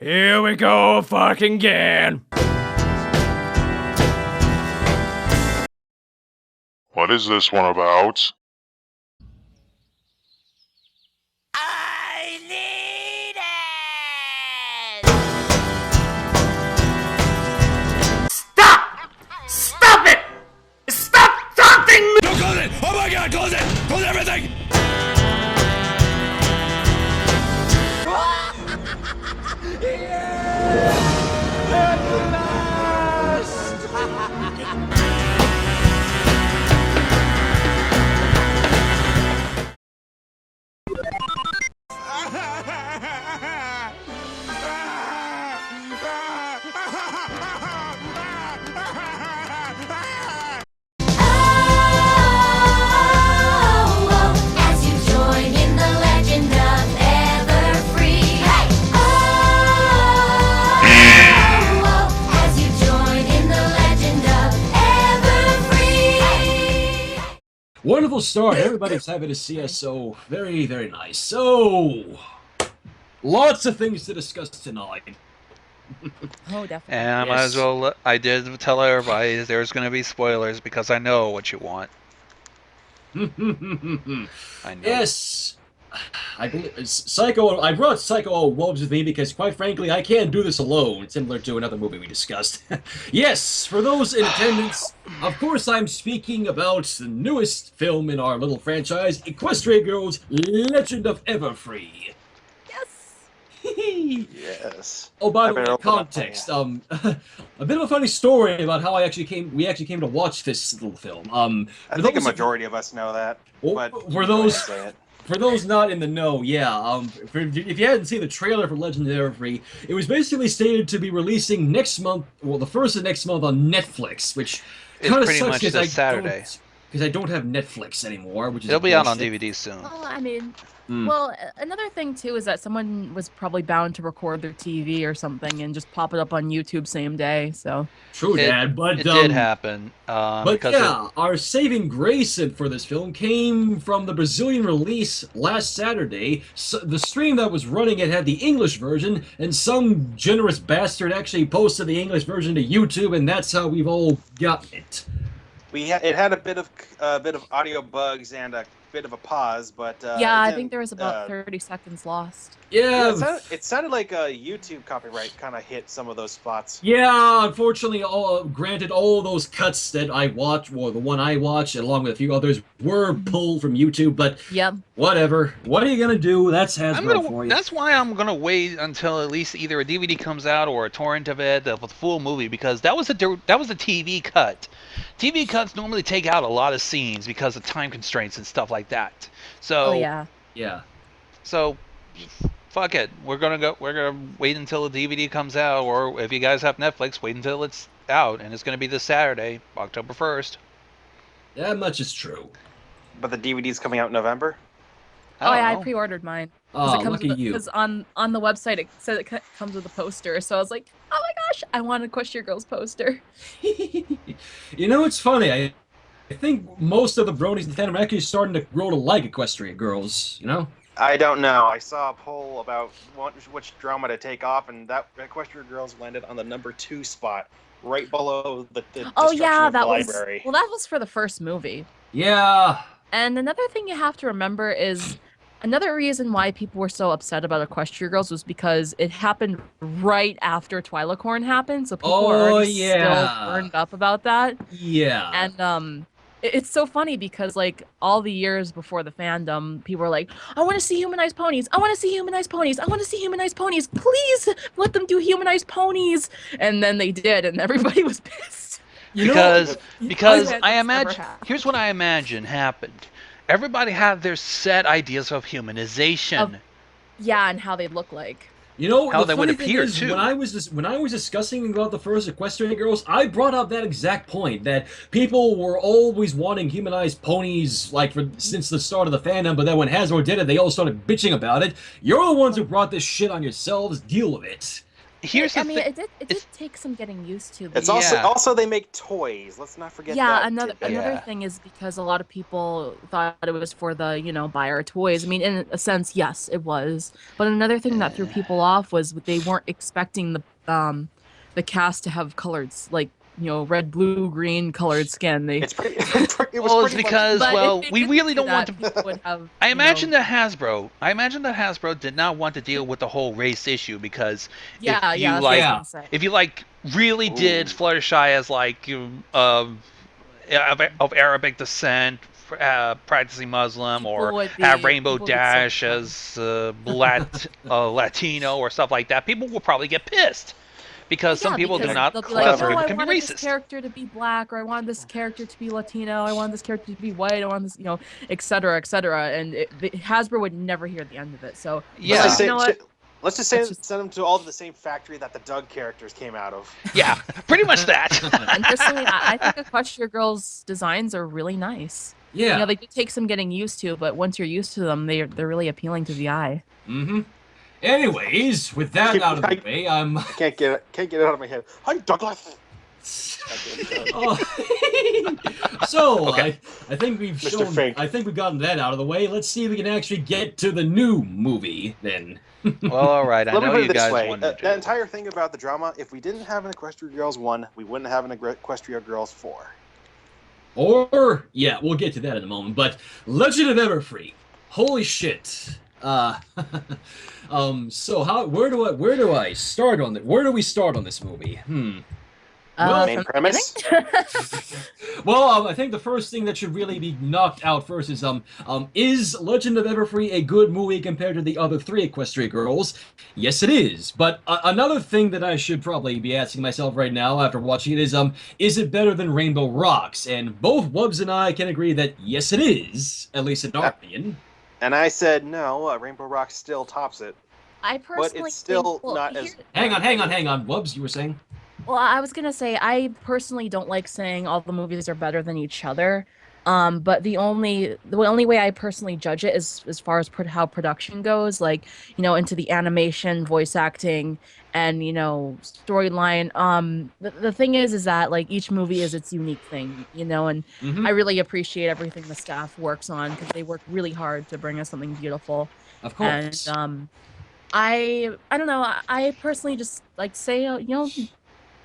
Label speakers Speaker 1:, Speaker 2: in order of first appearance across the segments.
Speaker 1: Here we go fucking again.
Speaker 2: What is this one about?
Speaker 3: I need it!
Speaker 1: Stop! Stop it! Stop taunting me!
Speaker 3: Don't close it! Oh my god, close it! Close everything!
Speaker 4: As you join in the Legend of Everfree. Hey! As you join in the Legend of Everfree.
Speaker 5: Wonderful start. Everybody's happy to see us, so very, very nice. So, lots of things to discuss tonight.
Speaker 6: Oh, definitely.
Speaker 7: And I might as well, I did tell everybody there's going to be spoilers because I know what you want. I know.
Speaker 5: Yes, I believe Psycho. I brought Psycho Wolves with me because, quite frankly, I can't do this alone. Similar to another movie we discussed. Yes, for those in attendance, of course, I'm speaking about the newest film in our little franchise, Equestria Girls, Legend of Everfree.
Speaker 8: Yes.
Speaker 5: Oh, by
Speaker 8: I
Speaker 5: the way,
Speaker 8: better open up
Speaker 5: context. A bit of a funny story about how we actually came to watch this little film.
Speaker 8: I think a majority of us know that. But
Speaker 5: for those not in the know, yeah. If you hadn't seen the trailer for Legend of Everfree, it was basically stated to be releasing next month. Well, the first of next month on Netflix, which kind of
Speaker 7: pretty
Speaker 5: sucks
Speaker 7: much
Speaker 5: because
Speaker 7: this Saturday.
Speaker 5: Because I don't have Netflix anymore, which is
Speaker 7: It'll be out on
Speaker 5: bullshit.
Speaker 7: DVD soon.
Speaker 6: Well, I mean, well, another thing too is that someone was probably bound to record their TV or something and just pop it up on YouTube same day. So
Speaker 5: True, Dad, but
Speaker 7: it did happen.
Speaker 5: But
Speaker 7: because
Speaker 5: yeah, our saving grace for this film came from the Brazilian release last Saturday. So the stream that was running it had the English version, and some generous bastard actually posted the English version to YouTube, and that's how we've all gotten it.
Speaker 8: It had a bit of audio bugs and a bit of a pause, but
Speaker 6: yeah, I think there was about 30 seconds lost.
Speaker 5: Yeah,
Speaker 8: it sounded like a YouTube copyright kind of hit some of those spots.
Speaker 5: yeah. Unfortunately, granted, all those cuts that I watch, or the one I watched, along with a few others, were pulled from YouTube. But
Speaker 6: Yep.
Speaker 5: whatever. What are you gonna do? That's Hasbro for you.
Speaker 7: That's why I'm gonna wait until at least either a DVD comes out or a torrent of it, the full movie, because that was a TV cut. TV cuts normally take out a lot of scenes because of time constraints and stuff like that. So
Speaker 6: Oh yeah.
Speaker 5: Yeah.
Speaker 7: So fuck it. We're gonna wait until the DVD comes out, or if you guys have Netflix, wait until it's out, and it's gonna be this Saturday, October 1st.
Speaker 5: That much is true.
Speaker 8: But the DVD's coming out in November?
Speaker 6: Oh yeah, I
Speaker 7: know.
Speaker 6: pre-ordered mine.
Speaker 5: Oh,
Speaker 6: it comes
Speaker 5: lucky
Speaker 6: with,
Speaker 5: you.
Speaker 6: Because on the website it said it comes with a poster, so I was like, oh my gosh, I want a Equestria Girls poster.
Speaker 5: You know, it's funny. I think most of the bronies in fandom are actually starting to grow to like Equestria Girls, you know?
Speaker 8: I don't know. I saw a poll about which drama to take off, and that Equestria Girls landed on the #2 spot, right below the
Speaker 6: Oh
Speaker 8: destruction
Speaker 6: yeah,
Speaker 8: of the
Speaker 6: that was
Speaker 8: library.
Speaker 6: well, that was for the first movie.
Speaker 5: Yeah.
Speaker 6: And another thing you have to remember is another reason why people were so upset about Equestria Girls was because it happened right after Twilight happened, so people were already still burned up about that.
Speaker 5: Yeah.
Speaker 6: And it's so funny because like all the years before the fandom, people were like, I want to see humanized ponies. I want to see humanized ponies. I want to see humanized ponies. Please let them do humanized ponies. And then they did, and everybody was pissed.
Speaker 7: Because
Speaker 6: That's
Speaker 7: I
Speaker 6: never
Speaker 7: imagine,
Speaker 6: happened.
Speaker 7: here's what I imagine happened. Everybody had their set ideas of humanization.
Speaker 6: Yeah, and how they look like.
Speaker 5: You know,
Speaker 7: How
Speaker 5: the
Speaker 7: they would
Speaker 5: funny thing
Speaker 7: appear,
Speaker 5: is,
Speaker 7: too.
Speaker 5: when I was discussing about the first Equestria Girls, I brought up that exact point that people were always wanting humanized ponies, like since the start of the fandom. But then when Hasbro did it, they all started bitching about it. You're the ones who brought this shit on yourselves. Deal with it.
Speaker 7: here's
Speaker 6: I
Speaker 7: the
Speaker 6: mean,
Speaker 7: thing.
Speaker 6: it did take some getting used to.
Speaker 8: It's
Speaker 6: because-
Speaker 8: also they make toys. Let's not forget
Speaker 6: Yeah,
Speaker 8: that.
Speaker 6: another
Speaker 8: tidbit.
Speaker 6: another thing is because a lot of people thought it was for the, buy our toys. I mean, in a sense, yes, it was. But another thing that threw people off was they weren't expecting the cast to have colors like, red, blue, green colored skin.
Speaker 8: It's pretty. It was
Speaker 7: Well, it's
Speaker 8: pretty much-
Speaker 7: because
Speaker 6: But
Speaker 7: well,
Speaker 6: if they
Speaker 7: we
Speaker 6: didn't
Speaker 7: really
Speaker 6: do
Speaker 7: don't want
Speaker 6: that,
Speaker 7: to.
Speaker 6: people would have,
Speaker 7: I imagine that Hasbro did not want to deal with the whole race issue because
Speaker 6: Yeah,
Speaker 7: if
Speaker 6: yeah.
Speaker 7: you
Speaker 6: That's what I was
Speaker 5: like-
Speaker 6: gonna say.
Speaker 7: if you really did Fluttershy as of Arabic descent, practicing Muslim,
Speaker 6: People
Speaker 7: or
Speaker 6: would
Speaker 7: have
Speaker 6: be-
Speaker 7: Rainbow
Speaker 6: people would be so
Speaker 7: Dash
Speaker 6: mad.
Speaker 7: as Latino or stuff like that, people will probably get pissed because some people do
Speaker 6: because
Speaker 7: not
Speaker 6: they'll be
Speaker 7: because
Speaker 6: like,
Speaker 7: some
Speaker 6: "Oh,
Speaker 7: people
Speaker 6: I
Speaker 7: can be
Speaker 6: wanted this
Speaker 7: racist.
Speaker 6: character to be black, or I wanted this character to be Latino, I wanted this character to be white, I want this, et cetera, and Hasbro would never hear the end of it. So
Speaker 7: Yeah.
Speaker 8: Let's just
Speaker 6: you
Speaker 8: say,
Speaker 6: know what?
Speaker 8: let's just
Speaker 6: Let's
Speaker 8: say
Speaker 6: just-
Speaker 8: send them to all the same factory that the Doug characters came out of.
Speaker 7: Yeah, pretty much that.
Speaker 6: And personally, I think Equestria Girls' designs are really nice.
Speaker 5: Yeah.
Speaker 6: They do take some getting used to, but once you're used to them, they're really appealing to the eye.
Speaker 5: Mm-hmm. Anyways, with that out of the way, I'm.
Speaker 8: Can't get it out of my head. Hi, Douglas.
Speaker 5: Oh. So
Speaker 7: Okay.
Speaker 5: I think we've
Speaker 8: Mr.
Speaker 5: shown.
Speaker 8: Fink.
Speaker 5: I think we've gotten that out of the way. Let's see if we can actually get to the new movie then.
Speaker 7: Well, all right. I
Speaker 8: Let me
Speaker 7: know
Speaker 8: put
Speaker 7: you
Speaker 8: it this
Speaker 7: guys
Speaker 8: way:
Speaker 7: wanted to.
Speaker 8: that entire thing about the drama. If we didn't have an Equestria Girls 1, we wouldn't have an Equestria Girls 4.
Speaker 5: Or yeah, we'll get to that in a moment. But Legend of Everfree, holy shit! So where do I start on it? Where do we start on this movie? Well,
Speaker 8: Main
Speaker 6: from the
Speaker 8: premise.
Speaker 5: Well, I think the first thing that should really be knocked out first is Legend of Everfree a good movie compared to the other three Equestria Girls? Yes, it is. But another thing that I should probably be asking myself right now after watching it is it better than Rainbow Rocks? And both Wubs and I can agree that yes, it is, at least in our opinion.
Speaker 8: And I said no. Rainbow Rock still tops it.
Speaker 6: I personally
Speaker 8: it's still
Speaker 6: think, well,
Speaker 8: not as-
Speaker 5: Hang on, Wubs, you were saying?
Speaker 6: Well, I was gonna say I personally don't like saying all the movies are better than each other. But the only way I personally judge it is as far as how production goes, like, into the animation, voice acting, and storyline. The thing is that like each movie is its unique thing, and I really appreciate everything the staff works on because they work really hard to bring us something beautiful.
Speaker 5: Of course.
Speaker 6: And I don't know. I personally just like to say,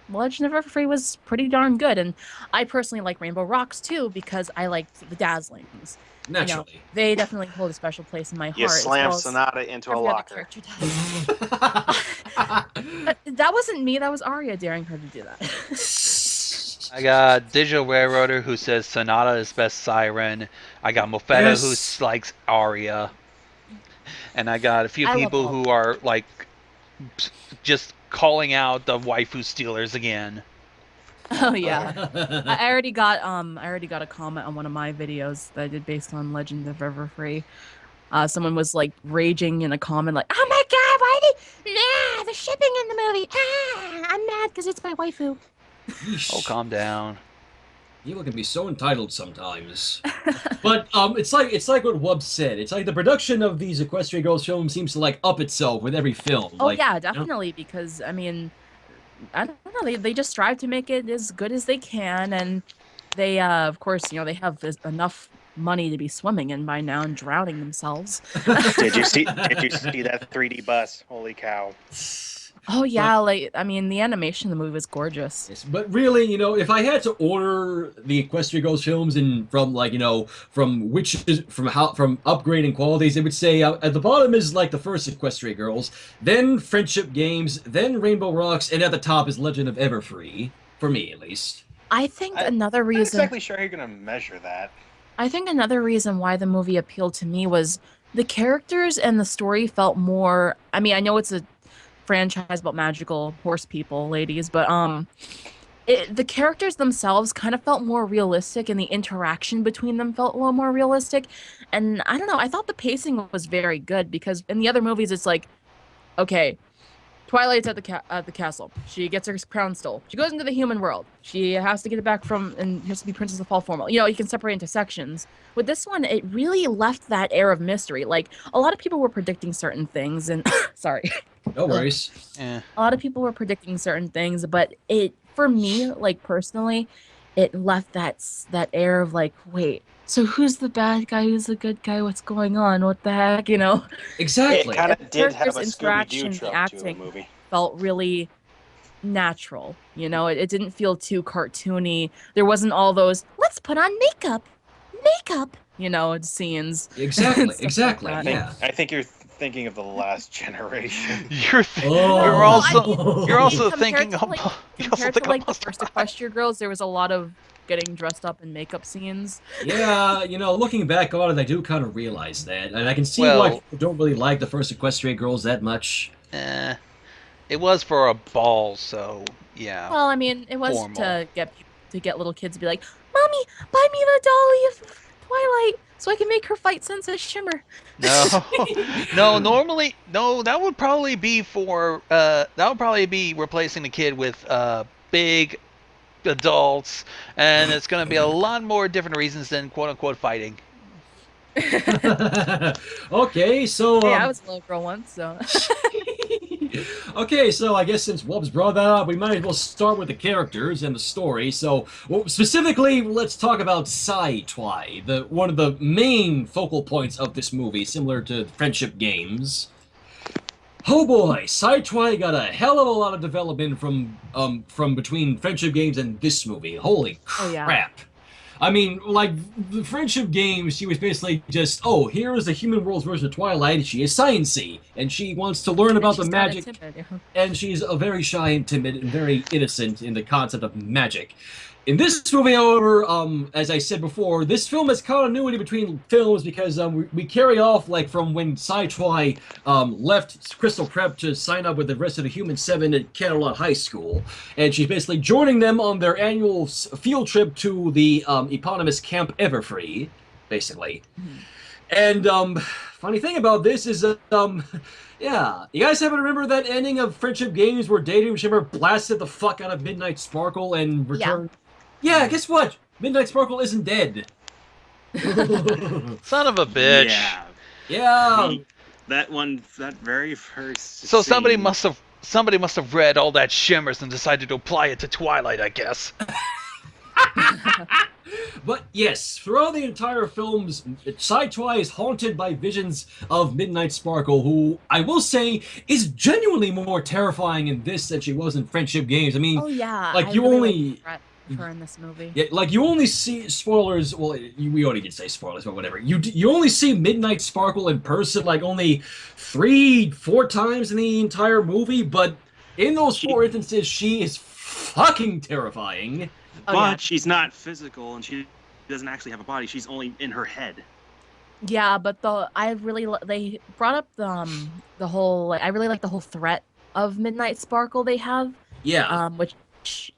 Speaker 6: Legend of Everfree was pretty darn good, and I personally like Rainbow Rocks too because I liked the Dazzlings.
Speaker 5: Naturally.
Speaker 6: They definitely hold a special place in my heart.
Speaker 8: You
Speaker 6: as
Speaker 8: slam
Speaker 6: well as
Speaker 8: Sonata into a
Speaker 6: every other
Speaker 8: locker.
Speaker 6: character does. But that wasn't me. That was Arya daring her to do that.
Speaker 7: I got Digital Railroader who says Sonata is best Siren. I got Mofetta
Speaker 5: Yes.
Speaker 7: who likes Arya. And I got a few
Speaker 6: I love
Speaker 7: people
Speaker 6: all
Speaker 7: who are like just calling out the waifu stealers again.
Speaker 6: Oh yeah, I already got a comment on one of my videos that I did based on Legend of Everfree. Someone was like raging in a comment like, "Oh my god, why the shipping in the movie? I'm mad because it's my waifu."
Speaker 7: Oh, calm down.
Speaker 5: People can be so entitled sometimes. But it's like what Wub said. It's like the production of these Equestria Girls films seems to like up itself with every film.
Speaker 6: Oh
Speaker 5: like,
Speaker 6: yeah, definitely, because I mean, I don't know, they just strive to make it as good as they can, and they of course, they have enough money to be swimming in by now and drowning themselves.
Speaker 8: Did you see that 3D bus? Holy cow!
Speaker 6: Oh yeah, I mean, the animation in the movie was gorgeous.
Speaker 5: Yes, but really, if I had to order the Equestria Girls films and from from upgrading qualities, it would say at the bottom is like the first Equestria Girls, then Friendship Games, then Rainbow Rocks, and at the top is Legend of Everfree, for me at least.
Speaker 6: I think another
Speaker 8: I'm not
Speaker 6: reason.
Speaker 8: exactly sure how you're gonna measure that.
Speaker 6: I think another reason why the movie appealed to me was the characters and the story felt more. I mean, I know it's a franchise about magical horse people, ladies, but the characters themselves kind of felt more realistic, and the interaction between them felt a little more realistic. And I don't know, I thought the pacing was very good because in the other movies, it's like, okay, Twilight's at the castle. She gets her crown stole. She goes into the human world. She has to get it back and has to be Princess of Fall Formal. You can separate into sections. With this one, it really left that air of mystery. Like, a lot of people were predicting certain things, and sorry.
Speaker 5: No worries.
Speaker 7: Eh.
Speaker 6: A lot of people were predicting certain things, but for me, like personally, it left that air of like, wait, so who's the bad guy? Who's the good guy? What's going on? What the heck? You know?
Speaker 5: Exactly.
Speaker 8: It kind of did have a
Speaker 6: Characters'
Speaker 8: Scooby-Doo
Speaker 6: interaction, the
Speaker 8: trope to the
Speaker 6: acting
Speaker 8: movie.
Speaker 6: felt really natural. You know, it didn't feel too cartoony. There wasn't all those let's put on makeup, you know, scenes.
Speaker 5: Exactly.
Speaker 6: Stuff
Speaker 5: Exactly.
Speaker 6: like that.
Speaker 5: Yeah.
Speaker 8: I think you're thinking of the last generation.
Speaker 7: You're
Speaker 5: Oh.
Speaker 7: you're also you're also
Speaker 6: Compared
Speaker 7: thinking
Speaker 6: to,
Speaker 7: of
Speaker 6: like-
Speaker 7: you also
Speaker 6: Compared
Speaker 7: think
Speaker 6: to like
Speaker 7: of
Speaker 6: the first Equestria Girls, there was a lot of getting dressed up in makeup scenes.
Speaker 5: Yeah, you know, looking back on it, I do kind of realize that, and I can see
Speaker 7: Well-
Speaker 5: why people don't really like the first Equestria Girls that much.
Speaker 7: It was for a ball, so yeah.
Speaker 6: Well, I mean, it was
Speaker 7: Formal.
Speaker 6: to get little kids to be like, "Mommy, buy me the dolly of Twilight so I can make her fight Sensei Shimmer."
Speaker 7: No, no. Normally, no. That would probably be for. That would probably be replacing the kid with big adults, and it's going to be a lot more different reasons than quote unquote fighting.
Speaker 5: Okay, so
Speaker 6: Hey, I was a little girl once, so.
Speaker 5: okay, so I guess since Wubs brought that up, we might as well start with the characters and the story. So, well, specifically, let's talk about Twi, one of the main focal points of this movie, similar to Friendship Games. Oh boy, Twi got a hell of a lot of development from between Friendship Games and this movie. Holy
Speaker 6: Oh, yeah.
Speaker 5: crap! I mean, like, the Friendship Games, she was basically just, oh, here is the human world's version of Twilight. She is sciencey, and she wants to learn about the
Speaker 6: She's kinda
Speaker 5: magic.
Speaker 6: timid.
Speaker 5: And she's a very shy and timid and very innocent in the concept of magic. In this movie, however, as I said before, this film has continuity between films because we carry off like from when Twi left Crystal Prep to sign up with the rest of the Human 7 at Canterlot High School, and she's basically joining them on their annual field trip to the eponymous Camp Everfree, basically. And funny thing about this is yeah, you guys haven't remember that ending of Friendship Games where Daydream Shimmer blasted the fuck out of Midnight Sparkle and returned? Yeah, guess what? Midnight Sparkle isn't dead.
Speaker 7: Son of a bitch.
Speaker 9: Yeah.
Speaker 5: Yeah.
Speaker 9: That very first.
Speaker 7: So somebody
Speaker 9: scene-
Speaker 7: must have read all that Shimmers and decided to apply it to Twilight, I guess.
Speaker 5: But yes, throughout the entire films, Twi is haunted by visions of Midnight Sparkle, who I will say is genuinely more terrifying in this than she was in Friendship Games. I mean,
Speaker 6: Oh yeah.
Speaker 5: like
Speaker 6: I
Speaker 5: you
Speaker 6: really
Speaker 5: only.
Speaker 6: like the threat of her in this movie.
Speaker 5: Yeah, like you only see spoilers. Well, we already did say spoilers, but whatever. You only see Midnight Sparkle in person like only 3-4 times in the entire movie. But in those 4 instances, she is fucking terrifying.
Speaker 6: Oh,
Speaker 9: But
Speaker 6: yeah.
Speaker 9: she's not physical, and she doesn't actually have a body. She's only in her head.
Speaker 6: Yeah, but they brought up the whole I really like the whole threat of Midnight Sparkle they have.
Speaker 5: Yeah.
Speaker 6: Which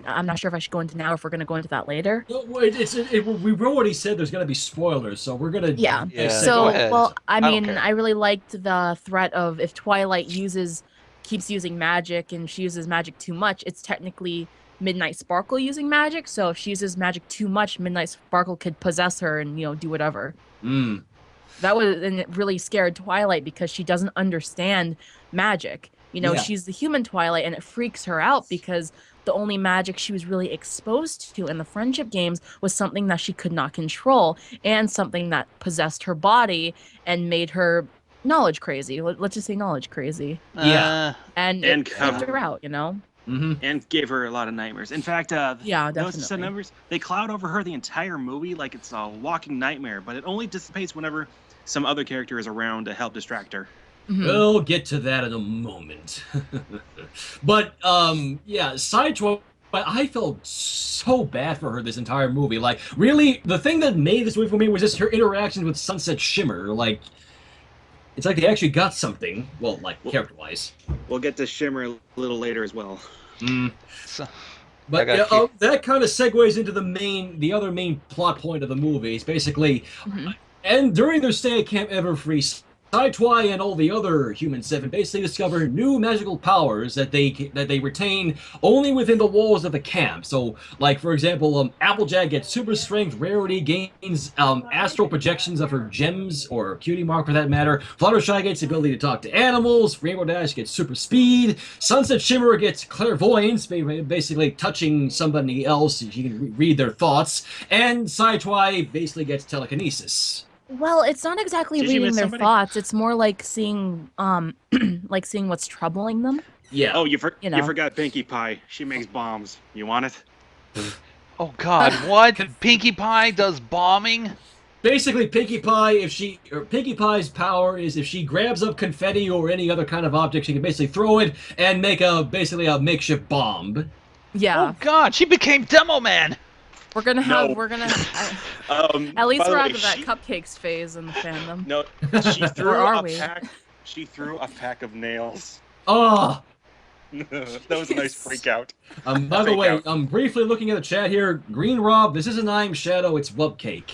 Speaker 6: I'm not sure if I should go into now or if we're gonna go into that later.
Speaker 5: Well, we've already said there's gonna be spoilers, so we're gonna.
Speaker 6: Yeah.
Speaker 7: Yeah, go
Speaker 6: So
Speaker 7: ahead.
Speaker 6: well, I
Speaker 7: don't
Speaker 6: mean,
Speaker 7: care.
Speaker 6: I really liked the threat of if Twilight keeps using magic and she uses magic too much, it's technically Midnight Sparkle using magic. So if she uses magic too much, Midnight Sparkle could possess her and do whatever.
Speaker 5: Mm.
Speaker 6: And it really scared Twilight because she doesn't understand magic.
Speaker 5: Yeah.
Speaker 6: She's the human Twilight, and it freaks her out because the only magic she was really exposed to in the Friendship Games was something that she could not control and something that possessed her body and made her knowledge crazy. Let's just say knowledge crazy.
Speaker 5: Yeah.
Speaker 6: And
Speaker 9: And
Speaker 6: it freaked
Speaker 9: cover-
Speaker 6: her out,
Speaker 5: Mm-hmm.
Speaker 9: And gave her a lot of nightmares. In fact,
Speaker 6: Yeah,
Speaker 9: those
Speaker 6: definitely.
Speaker 9: numbers, they cloud over her the entire movie like it's a walking nightmare, but it only dissipates whenever some other character is around to help distract her.
Speaker 6: Mhm.
Speaker 5: We'll get to that in a moment. But yeah, Twi. But I felt so bad for her this entire movie. Like, really, the thing that made this movie for me was just her interactions with Sunset Shimmer. Like, it's like they actually got something. Well, like character-wise.
Speaker 9: We'll get to Shimmer a little later as well.
Speaker 5: Mm.
Speaker 7: So,
Speaker 5: But
Speaker 7: I got you.
Speaker 5: that kind of segues into the other main plot point of the movie. It's basically,
Speaker 6: Mhm.
Speaker 5: and during their stay at Camp Everfree, Twi and all the other Human 7 basically discover new magical powers that they retain only within the walls of the camp. So, like for example, Applejack gets super strength, rarity, gains astral projections of her gems, or cutie mark for that matter. Fluttershy gets the ability to talk to animals. Rainbow Dash gets super speed. Sunset Shimmer gets clairvoyance, basically touching somebody else. You can read their thoughts. And Twi basically gets telekinesis.
Speaker 6: Well, it's not exactly
Speaker 9: Did you
Speaker 6: reading
Speaker 9: miss
Speaker 6: their
Speaker 9: somebody?
Speaker 6: thoughts. It's more like seeing, like seeing what's troubling them.
Speaker 5: Yeah.
Speaker 9: Oh, you
Speaker 6: know.
Speaker 9: forgot Pinkie Pie. She makes bombs. You want it?
Speaker 7: Oh God, what? Pinkie Pie does bombing?
Speaker 5: Basically, Pinkie Pie's power is if she grabs up confetti or any other kind of object, she can basically throw it and make basically a makeshift bomb.
Speaker 6: Yeah.
Speaker 7: Oh God, she became Demo Man.
Speaker 6: We're gonna have,
Speaker 9: No.
Speaker 6: at least
Speaker 9: by the
Speaker 6: we're
Speaker 9: way,
Speaker 6: out of that
Speaker 9: she-
Speaker 6: cupcakes phase in the fandom.
Speaker 9: No, she threw
Speaker 6: Or are
Speaker 9: a
Speaker 6: we?
Speaker 9: pack. She threw a pack of nails.
Speaker 5: Oh!
Speaker 9: That was a nice freak out.
Speaker 5: By the
Speaker 9: Freak
Speaker 5: way,
Speaker 9: out.
Speaker 5: I'm briefly looking at the chat here. Green Rob, this isn't I Am Shadow, it's Wubcake.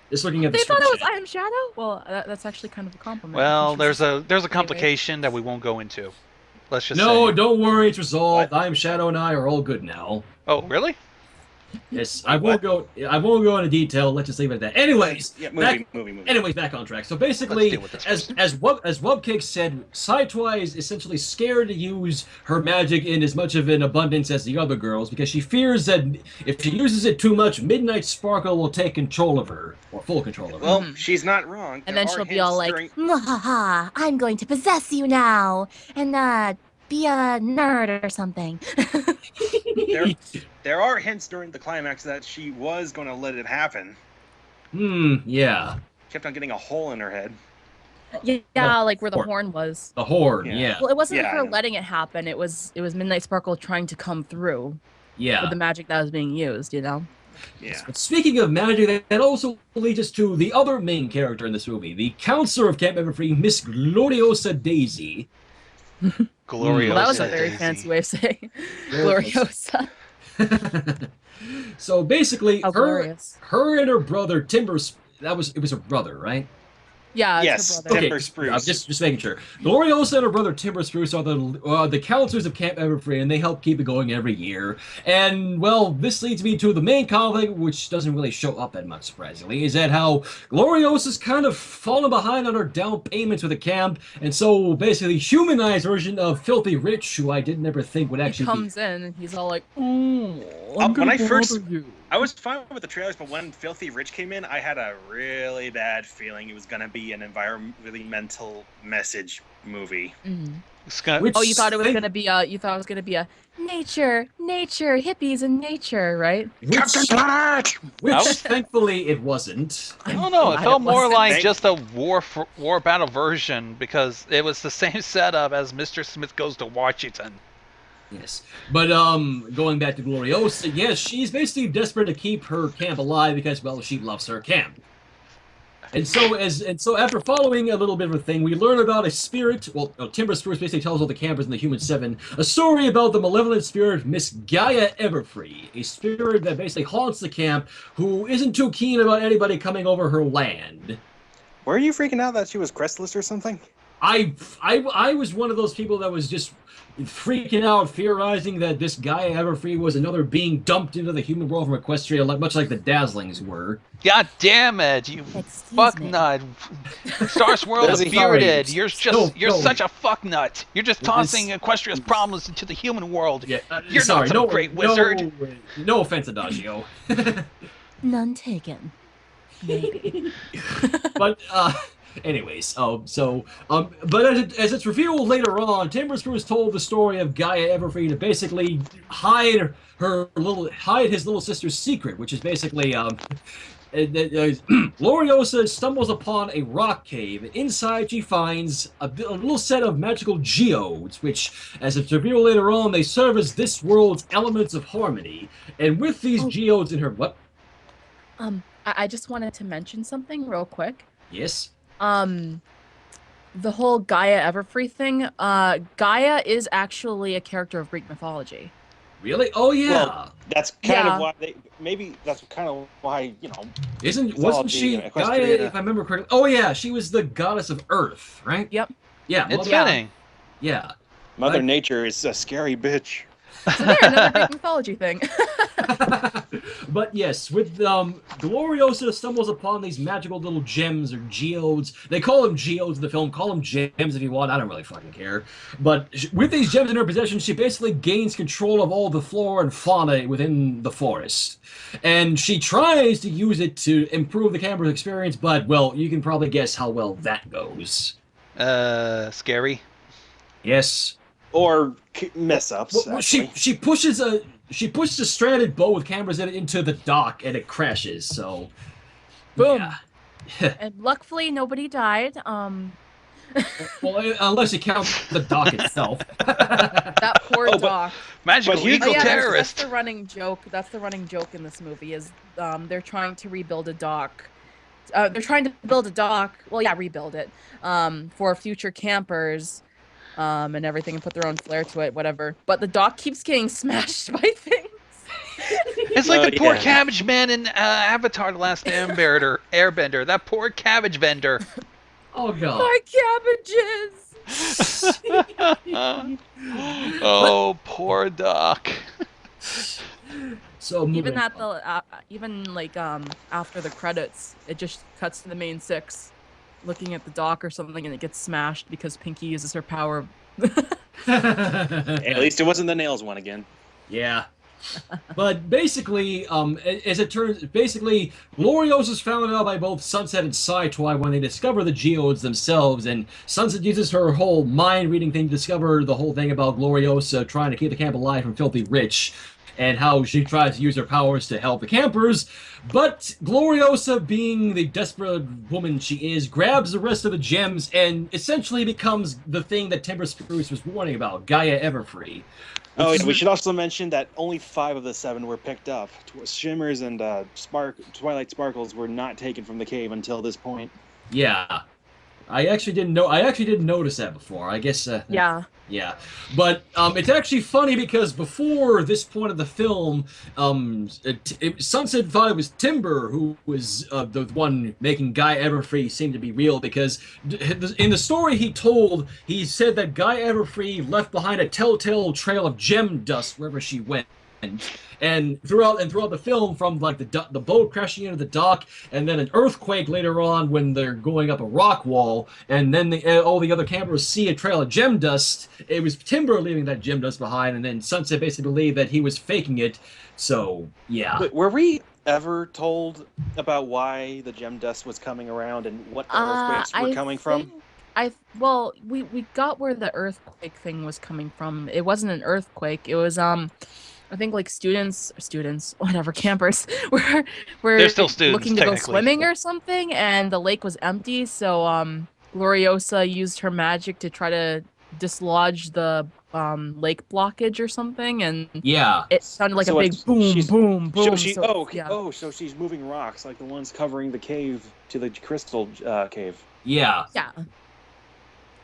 Speaker 5: Just looking at the
Speaker 6: They thought it was
Speaker 5: chat.
Speaker 6: I Am Shadow? Well, that's actually kind of a compliment.
Speaker 7: Well,
Speaker 6: because
Speaker 7: there's a complication that we won't go into. Let's just
Speaker 5: No,
Speaker 7: say.
Speaker 5: don't worry, it's resolved. I Am Shadow and I are all good now.
Speaker 7: Oh, really?
Speaker 5: Yes, I won't go into detail. Let's just leave it at that. Anyways,
Speaker 9: Yeah,
Speaker 5: back
Speaker 9: movie.
Speaker 5: Anyways, back on track. So
Speaker 7: Let's
Speaker 5: basically,
Speaker 7: deal with this
Speaker 5: as
Speaker 7: first.
Speaker 5: Wubcake said, Twi is essentially scared to use her magic in as much of an abundance as the other girls because she fears that if she uses it too much, Midnight Sparkle will take control of her, or full control of her.
Speaker 9: Well, she's not wrong.
Speaker 6: And
Speaker 9: There
Speaker 6: then
Speaker 9: are
Speaker 6: she'll be all
Speaker 9: hints
Speaker 6: like,
Speaker 9: during-
Speaker 4: Mwahaha, I'm going to possess you now and be a nerd or something.
Speaker 9: there are hints during the climax that she was going to let it happen.
Speaker 5: Yeah.
Speaker 9: Kept on getting a hole in her head.
Speaker 6: yeah, like where the
Speaker 5: Horn.
Speaker 6: horn was.
Speaker 5: The horn,
Speaker 9: Yeah.
Speaker 5: yeah.
Speaker 6: Well, it wasn't
Speaker 9: Yeah, I
Speaker 6: her
Speaker 9: know.
Speaker 6: letting it happen. It was Midnight Sparkle trying to come through
Speaker 5: Yeah.
Speaker 6: with the magic that was being used. You know.
Speaker 9: Yeah.
Speaker 5: But speaking of magic, that also leads us to the other main character in this movie, the counselor of Camp Everfree, Miss Gloriosa Daisy.
Speaker 7: Gloriosa.
Speaker 6: Well, that was a very
Speaker 7: Daisy.
Speaker 6: fancy way of saying
Speaker 5: Gloriosa.
Speaker 6: Gloriosa.
Speaker 5: So basically,
Speaker 6: How
Speaker 5: her
Speaker 6: glorious.
Speaker 5: and her brother Timbers. It was her brother, right?
Speaker 6: Yeah, it's
Speaker 9: Yes,
Speaker 6: her brother.
Speaker 9: Timber Spruce.
Speaker 5: I'm just making sure. Gloriosa and her brother Timber Spruce are the counselors of Camp Everfree, and they help keep it going every year. And well, this leads me to the main conflict, which doesn't really show up that much, surprisingly, is that how Gloriosa's kind of fallen behind on her down payments with the camp, and so basically humanized version of Filthy Rich, who I didn't ever think would
Speaker 6: He
Speaker 5: actually
Speaker 6: comes in and he's all like, "Oh, I'm
Speaker 9: when
Speaker 6: gonna
Speaker 9: I first-
Speaker 6: bother you."
Speaker 9: I was fine with the trailers, but when Filthy Rich came in, I had a really bad feeling it was going to be an environmental message movie.
Speaker 6: Mhm.
Speaker 7: It's gonna-
Speaker 5: Which
Speaker 6: Oh, you thought it was
Speaker 5: think-
Speaker 6: gonna be a nature, hippies in nature, right?
Speaker 9: Captain Planet!
Speaker 5: which
Speaker 7: I was-
Speaker 5: thankfully it wasn't.
Speaker 7: I don't know. It
Speaker 6: glad
Speaker 7: felt
Speaker 6: it
Speaker 7: more
Speaker 6: wasn't.
Speaker 7: like
Speaker 9: Thank-
Speaker 7: just a war battle version because it was the same setup as Mr. Smith Goes to Washington.
Speaker 5: Yes, but going back to Gloriosa, yes, she's basically desperate to keep her camp alive because, well, she loves her camp. And so after following a little bit of a thing, we learn about a spirit. Well, Timber Spruce basically tells all the campers in the Human 7 a story about the malevolent spirit Miss Gaia Everfree, a spirit that basically haunts the camp, who isn't too keen about anybody coming over her land.
Speaker 8: Were you freaking out that she was crestless or something?
Speaker 5: I was one of those people that was just freaking out, theorizing that this Gaia Everfree was another being dumped into the human world from Equestria, much like the Dazzlings were.
Speaker 7: God damn it, you
Speaker 4: Excuse
Speaker 7: fuck
Speaker 4: me.
Speaker 7: nut. Star Swirl is
Speaker 8: Sorry.
Speaker 7: bearded. You're just you're
Speaker 5: No.
Speaker 7: such a fuck nut. You're just
Speaker 5: It
Speaker 7: tossing
Speaker 5: is-
Speaker 7: Equestria's problems into the human world.
Speaker 5: Yeah,
Speaker 7: You're
Speaker 5: sorry,
Speaker 7: not some great wizard.
Speaker 5: No offense, Adagio.
Speaker 4: None taken. Maybe.
Speaker 5: But anyways, but as it's revealed later on, Timber Spruce told the story of Gaia Everfree to basically hide his little sister's secret, which is basically Gloriosa stumbles upon a rock cave. Inside, she finds a little set of magical geodes, which, as it's revealed later on, they serve as this world's elements of harmony. And with these geodes in her, what?
Speaker 6: I just wanted to mention something real quick.
Speaker 5: Yes.
Speaker 6: The whole Gaia Everfree thing. Gaia is actually a character of Greek mythology.
Speaker 5: Really? Oh yeah.
Speaker 9: Well, that's kind
Speaker 6: Yeah.
Speaker 9: of why that's kind of why,
Speaker 5: Wasn't
Speaker 9: mythology
Speaker 5: she
Speaker 9: and
Speaker 5: Gaia,
Speaker 9: Equestria.
Speaker 5: if I remember correctly? Oh yeah, she was the goddess of Earth, right?
Speaker 6: Yep.
Speaker 5: Yeah.
Speaker 7: It's
Speaker 5: Mother,
Speaker 7: fitting.
Speaker 5: yeah.
Speaker 9: Mother
Speaker 5: Right.
Speaker 9: Nature is a scary bitch.
Speaker 6: So there, another Greek mythology thing.
Speaker 5: But yes, with Gloriosa stumbles upon these magical little gems or geodes. They call them geodes in the film. Call them gems if you want. I don't really fucking care. But with these gems in her possession, she basically gains control of all the flora and fauna within the forest. And she tries to use it to improve the camera's experience, but, well, you can probably guess how well that goes.
Speaker 7: Scary.
Speaker 5: Yes.
Speaker 9: Or mess ups.
Speaker 5: Well, she pushes a stranded boat with cameras in it into the dock, and it crashes. So,
Speaker 6: Boom.
Speaker 5: yeah.
Speaker 6: And luckily, nobody died.
Speaker 5: Well, unless you count the dock itself.
Speaker 6: That poor doc.
Speaker 7: Magical
Speaker 9: but here's
Speaker 7: eco
Speaker 9: the-
Speaker 6: That's
Speaker 7: terrorist.
Speaker 6: the running joke. That's the running joke in this movie is they're trying to rebuild a dock. They're trying to build a dock. Well, yeah, rebuild it for future campers and everything, and put their own flair to it, whatever. But the dock keeps getting smashed by things.
Speaker 7: It's like the poor
Speaker 9: yeah.
Speaker 7: cabbage man in Avatar: The Last Airbender. That poor cabbage vendor.
Speaker 5: Oh god.
Speaker 6: My cabbages.
Speaker 7: Oh, poor Doc.
Speaker 5: So
Speaker 6: Even
Speaker 5: moving
Speaker 6: at
Speaker 5: on.
Speaker 6: the even like after the credits, it just cuts to the main six, looking at the dock or something, and it gets smashed because Pinky uses her power.
Speaker 9: At least it wasn't the nails one again.
Speaker 5: Yeah. But basically, as it turns, Gloriosa is found out by both Sunset and Psy-Twi when they discover the geodes themselves, and Sunset uses her whole mind-reading thing to discover the whole thing about Gloriosa trying to keep the camp alive from Filthy Rich, and how she tries to use her powers to help the campers. But Gloriosa, being the desperate woman she is, grabs the rest of the gems and essentially becomes the thing that Timber Spruce was warning about, Gaia Everfree.
Speaker 9: Oh, yeah, we should also mention that only 5 of the 7 were picked up. Shimmers and Twilight Sparkles were not taken from the cave until this point.
Speaker 5: Yeah. I actually didn't notice that before. I guess.
Speaker 6: Yeah.
Speaker 5: Yeah, but it's actually funny because before this point of the film, Sunset thought it was Timber who was the one making Gaia Everfree seem to be real, because in the story he told, he said that Gaia Everfree left behind a telltale trail of gem dust wherever she went. And throughout the film, from like the boat crashing into the dock, and then an earthquake later on when they're going up a rock wall, and then all the other campers see a trail of gem dust. It was Timber leaving that gem dust behind, and then Sunset basically believed that he was faking it. So yeah.
Speaker 9: But were we ever told about why the gem dust was coming around and what the earthquakes were coming from?
Speaker 6: Well, we got where the earthquake thing was coming from. It wasn't an earthquake. It was I think like students, whatever, campers were
Speaker 7: They're still students,
Speaker 6: looking to go
Speaker 7: technically.
Speaker 6: swimming or something, and the lake was empty. So Gloriosa used her magic to try to dislodge the lake blockage or something, and
Speaker 5: Yeah.
Speaker 6: it sounded like
Speaker 9: So
Speaker 6: a big
Speaker 9: it's-
Speaker 6: boom,
Speaker 9: she's-
Speaker 6: boom, boom.
Speaker 9: So she's moving rocks like the ones covering the cave to the crystal cave.
Speaker 5: Yeah.
Speaker 6: Yeah.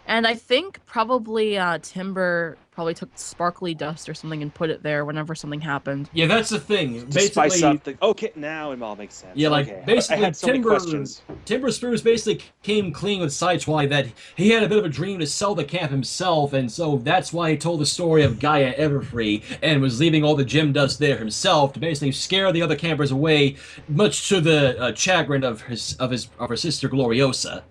Speaker 6: And I think probably Timber probably took sparkly dust or something and put it there whenever something happened.
Speaker 5: Yeah, that's the thing.
Speaker 9: To spice
Speaker 5: Basically,
Speaker 9: up the... Okay, now it all makes sense.
Speaker 5: yeah, like
Speaker 9: Okay.
Speaker 5: basically
Speaker 9: I had so many questions.
Speaker 5: Timber Spruce basically came clean with Sideswipe that he had a bit of a dream to sell the camp himself, and so that's why he told the story of Gaia Everfree and was leaving all the gem dust there himself to basically scare the other campers away, much to the chagrin of her sister Gloriosa.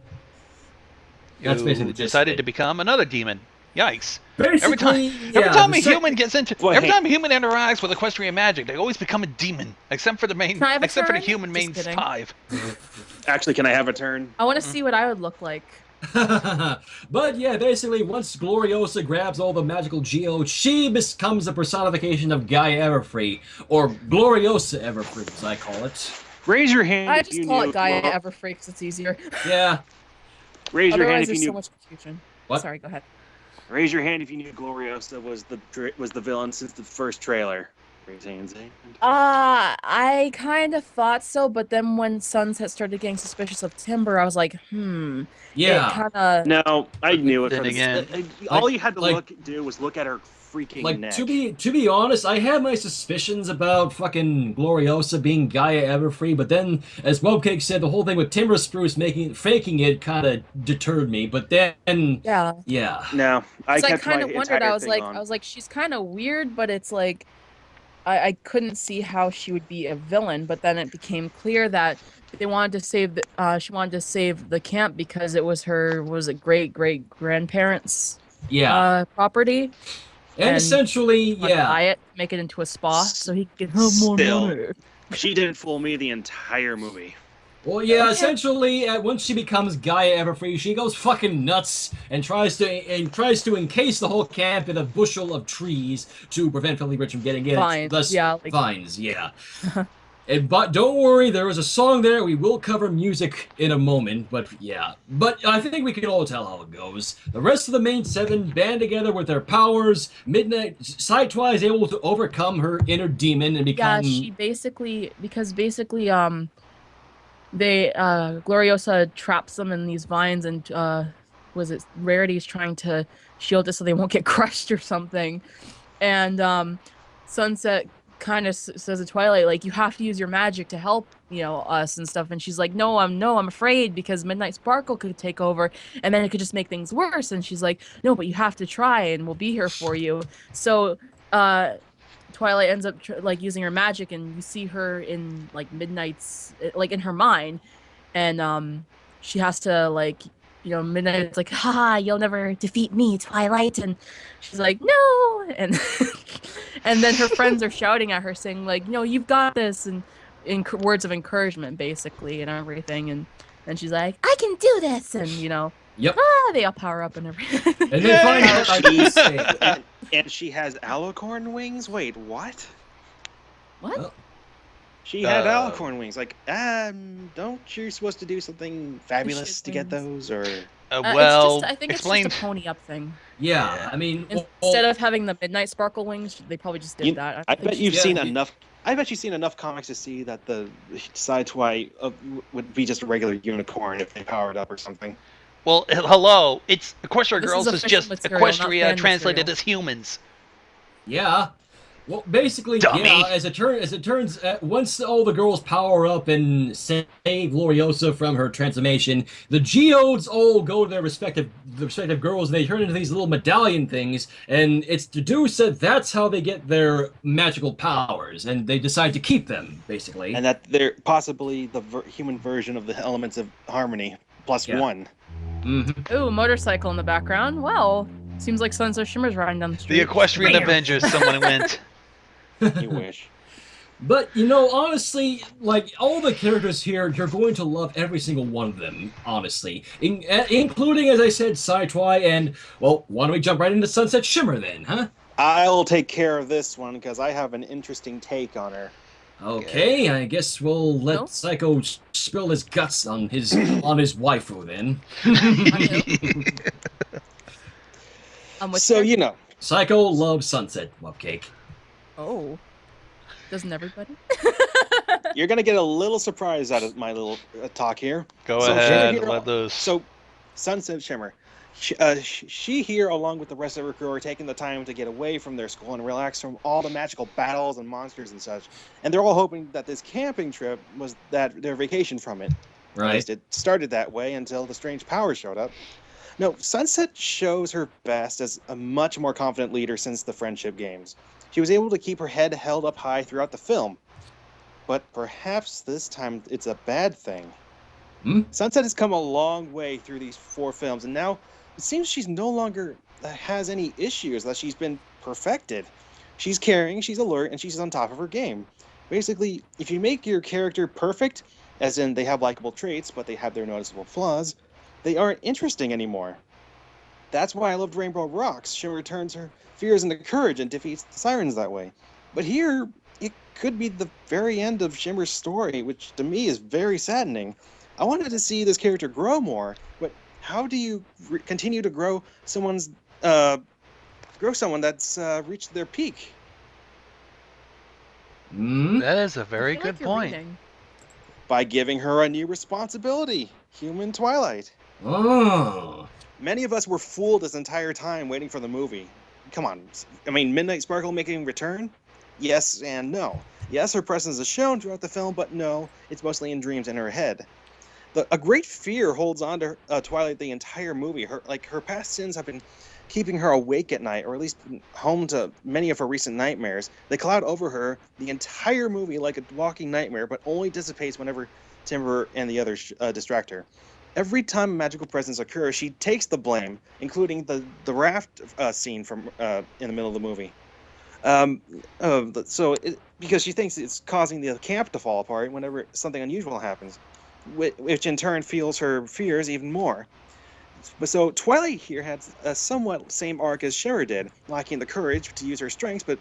Speaker 5: That's basically the gist of
Speaker 7: decided
Speaker 5: it.
Speaker 7: to become another demon. Yikes.
Speaker 5: Basically,
Speaker 7: Every time
Speaker 5: yeah,
Speaker 7: a human gets into,
Speaker 9: Well,
Speaker 7: every
Speaker 9: hey.
Speaker 7: time a human interacts with equestrian magic, they always become a demon, except for the main,
Speaker 6: Can I have a
Speaker 7: except for the
Speaker 6: turn?
Speaker 7: human
Speaker 6: Just
Speaker 7: main
Speaker 6: kidding.
Speaker 7: 5.
Speaker 9: Actually, can I have a turn?
Speaker 6: I want to see what I would look like.
Speaker 5: But yeah, basically, once Gloriosa grabs all the magical geodes, she becomes a personification of Gaia Everfree, or Gloriosa Everfree, as I call it.
Speaker 9: Raise your hand
Speaker 6: I
Speaker 9: if
Speaker 6: just
Speaker 9: you
Speaker 6: call
Speaker 9: knew.
Speaker 6: it Gaia Everfree because it's easier.
Speaker 5: Yeah.
Speaker 9: Raise your hand
Speaker 6: Otherwise,
Speaker 9: if
Speaker 6: there's
Speaker 9: you
Speaker 6: so
Speaker 9: knew.
Speaker 6: much confusion.
Speaker 5: What?
Speaker 6: Sorry, go ahead.
Speaker 9: Raise your hand if you knew Gloriosa was the villain since the first trailer.
Speaker 6: I kind of thought so, but then when Sunset started getting suspicious of Timber, I was like, It
Speaker 5: Yeah.
Speaker 6: kind of.
Speaker 9: No, I knew it
Speaker 7: Then
Speaker 9: from
Speaker 7: again,
Speaker 9: all you had to do was look at her freaking
Speaker 5: Like
Speaker 9: neck.
Speaker 5: to be honest, I had my suspicions about fucking Gloriosa being Gaia Everfree, but then, as Wubcake said, the whole thing with Timber Spruce faking it kind of deterred me. But then,
Speaker 6: Yeah.
Speaker 9: No, I
Speaker 6: So I
Speaker 9: kept
Speaker 6: kind
Speaker 9: my
Speaker 6: of wondered.
Speaker 9: entire thing on.
Speaker 6: I was like, she's kind of weird, but it's like, I couldn't see how she would be a villain. But then it became clear that they wanted to save the. She wanted to save the camp because it was her great grandparents' property.
Speaker 5: And essentially,
Speaker 6: buy it, make it into a spa, so he could have more money.
Speaker 9: She didn't fool me the entire movie.
Speaker 5: Well, yeah, essentially, once she becomes Gaia Everfree, she goes fucking nuts and tries to encase the whole camp in a bushel of trees to prevent Filthy Rich from getting in.
Speaker 6: Vines,
Speaker 5: vines, yeah. But don't worry, there is a song there. We will cover music in a moment, but yeah. But I think we can all tell how it goes. The rest of the main 7 band together with their powers. Midnight Sidetwise is able to overcome her inner demon and become.
Speaker 6: Yeah, she basically they Gloriosa traps them in these vines, and Rarity's trying to shield it so they won't get crushed or something, and Sunset kind of says to Twilight, like, you have to use your magic to help us and stuff, and she's like, no, I'm afraid because Midnight Sparkle could take over and then it could just make things worse, and she's like, no, but you have to try and we'll be here for you. So Twilight ends up using her magic, and you see her in Midnight's in her mind, and she has to Midnight's like, haha, you'll never defeat me, Twilight, and she's like, no, and and then her friends are shouting at her saying no, you've got this, and in words of encouragement basically and everything, and then she's like, I can do this, and
Speaker 5: Yep.
Speaker 6: They all power up and everything.
Speaker 5: And then finally,
Speaker 9: and she has alicorn wings? Wait, what?
Speaker 6: What?
Speaker 5: Well,
Speaker 9: she had alicorn wings. Don't you supposed to do something fabulous to get those, or?
Speaker 6: I think it's just a pony up thing.
Speaker 5: Yeah, I mean,
Speaker 6: instead of having the Midnight Sparkle wings, they probably just did that.
Speaker 9: I bet you've seen enough. I bet you've seen enough comics to see that the Sidetwise would be just a regular unicorn if they powered up or something.
Speaker 7: Well, hello. It's Equestria Girls is just
Speaker 6: material,
Speaker 7: Equestria translated as humans.
Speaker 5: Yeah. Well, basically,
Speaker 7: Dummy.
Speaker 5: yeah. As it turns, once all the girls power up and save Gloriosa from her transformation, the geodes all go to their respective girls, and they turn into these little medallion things. And it's deduced that that's how they get their magical powers, and they decide to keep them, basically.
Speaker 9: And that they're possibly the human version of the elements of harmony plus one.
Speaker 5: Mm-hmm.
Speaker 6: Ooh, motorcycle in the background. Well, seems like Sunset Shimmer's riding down the street.
Speaker 7: The Equestrian Avengers, someone went.
Speaker 9: You wish.
Speaker 5: But, honestly, all the characters here, you're going to love every single one of them, honestly. Including, as I said, Sidetwise, and, well, why don't we jump right into Sunset Shimmer then, huh?
Speaker 9: I'll take care of this one, because I have an interesting take on her.
Speaker 5: Okay, I guess we'll let Psycho spill his guts on his waifu then.
Speaker 9: So,
Speaker 5: Psycho loves Sunset, Wubcake.
Speaker 6: Oh. Doesn't everybody?
Speaker 9: You're going to get a little surprise out of my little talk here.
Speaker 7: Go ahead, let those.
Speaker 9: So, Sunset Shimmer. She here, along with the rest of her crew, are taking the time to get away from their school and relax from all the magical battles and monsters and such. And they're all hoping that this camping trip was their vacation from it.
Speaker 5: Right.
Speaker 9: At least it started that way until the strange power showed up. No, Sunset shows her best as a much more confident leader since the friendship games. She was able to keep her head held up high throughout the film. But perhaps this time it's a bad thing. Sunset has come a long way through these 4 films, and now it seems she's no longer has any issues, that she's been perfected. She's caring, she's alert, and she's on top of her game. Basically, if you make your character perfect, as in they have likable traits, but they have their noticeable flaws, they aren't interesting anymore. That's why I loved Rainbow Rocks. She returns her fears into courage and defeats the sirens that way. But here, it could be the very end of Shimmer's story, which to me is very saddening. I wanted to see this character grow more, but how do you continue to grow someone that's reached their peak?
Speaker 5: Hmm?
Speaker 7: That is a very
Speaker 6: I feel
Speaker 7: good
Speaker 6: like you're
Speaker 7: point.
Speaker 6: reading.
Speaker 9: By giving her a new responsibility, human Twilight.
Speaker 5: Oh.
Speaker 9: Many of us were fooled this entire time waiting for the movie. Come on, I mean, Midnight Sparkle making a return? Yes and no. Yes, her presence is shown throughout the film, but no, it's mostly in dreams in her head. A great fear holds on to Twilight the entire movie. Her past sins have been keeping her awake at night, or at least home to many of her recent nightmares. They cloud over her the entire movie like a walking nightmare, but only dissipates whenever Timber and the others distract her. Every time a magical presence occurs, she takes the blame, including the raft scene from in the middle of the movie. Because she thinks it's causing the camp to fall apart whenever something unusual happens, which in turn fuels her fears even more. But so Twilight here had a somewhat same arc as Shimmer did, lacking the courage to use her strengths, but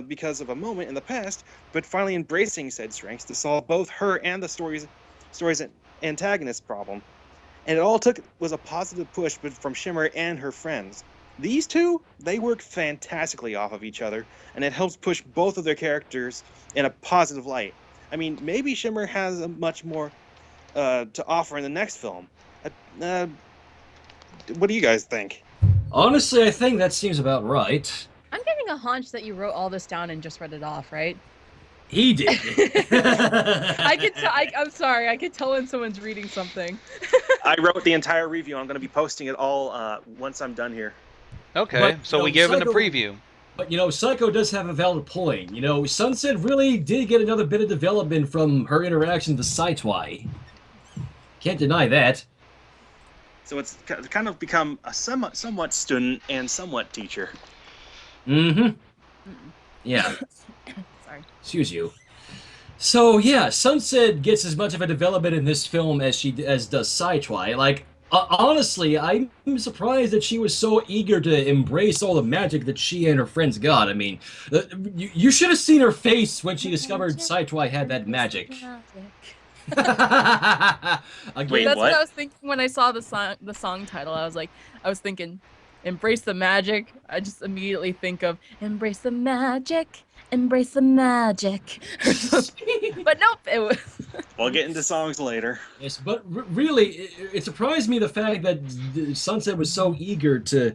Speaker 9: because of a moment in the past, but finally embracing said strengths to solve both her and the story's antagonist problem. And it all took was a positive push from Shimmer and her friends. These two, they work fantastically off of each other, and it helps push both of their characters in a positive light. I mean, maybe Shimmer has a much more to offer in the next film. What do you guys think?
Speaker 5: Honestly, I think that seems about right.
Speaker 6: I'm getting a hunch that you wrote all this down and just read it off, right?
Speaker 5: He did.
Speaker 6: I could tell. I'm sorry. I could tell when someone's reading something.
Speaker 9: I wrote the entire review. I'm going to be posting it all once I'm done here.
Speaker 7: Okay,
Speaker 5: But,
Speaker 7: so
Speaker 5: you know,
Speaker 7: we give him a
Speaker 5: Psycho-
Speaker 7: preview.
Speaker 5: But, you know, Psycho does have a valid point. You know, Sunset really did get another bit of development from her interaction with Saitwai. Can't deny that.
Speaker 9: So it's kind of become a somewhat student and somewhat teacher.
Speaker 5: Mm-hmm. Yeah.
Speaker 6: Sorry.
Speaker 5: Excuse you. So, yeah, Sunset gets as much of a development in this film as does Saitwai. Like, honestly, I'm surprised that she was so eager to embrace all the magic that she and her friends got. I mean, you should have seen her face when she discovered Saitwai had that magic. Again,
Speaker 9: Wait,
Speaker 6: That's what
Speaker 9: what?
Speaker 6: I was thinking when I saw the song title. I was thinking, embrace the magic. I just immediately think of embrace the magic, embrace the magic. But nope, it was.
Speaker 9: We'll get into songs later.
Speaker 5: Yes, but really, it surprised me the fact that Sunset was so eager to,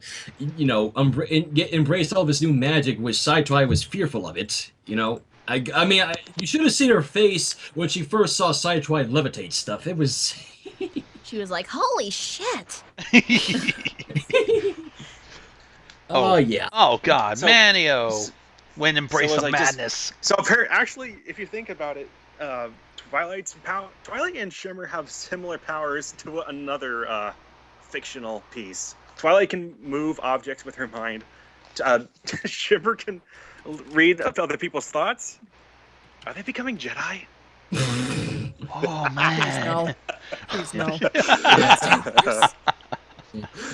Speaker 5: you know, embrace all this new magic, which Saitwai was fearful of it. You know, I mean, you should have seen her face when she first saw Saitwai levitate stuff. It was.
Speaker 4: She was like, holy shit.
Speaker 5: Oh yeah.
Speaker 7: Oh God,
Speaker 9: So-
Speaker 7: Manio, when embrace
Speaker 9: so
Speaker 7: of
Speaker 9: was I just-
Speaker 7: madness.
Speaker 9: So actually, if you think about it, Twilight and Shimmer have similar powers to another fictional piece. Twilight can move objects with her mind. Shimmer can read other people's thoughts. Are they becoming Jedi?
Speaker 7: Oh
Speaker 6: Please
Speaker 7: man.
Speaker 6: no. Please no.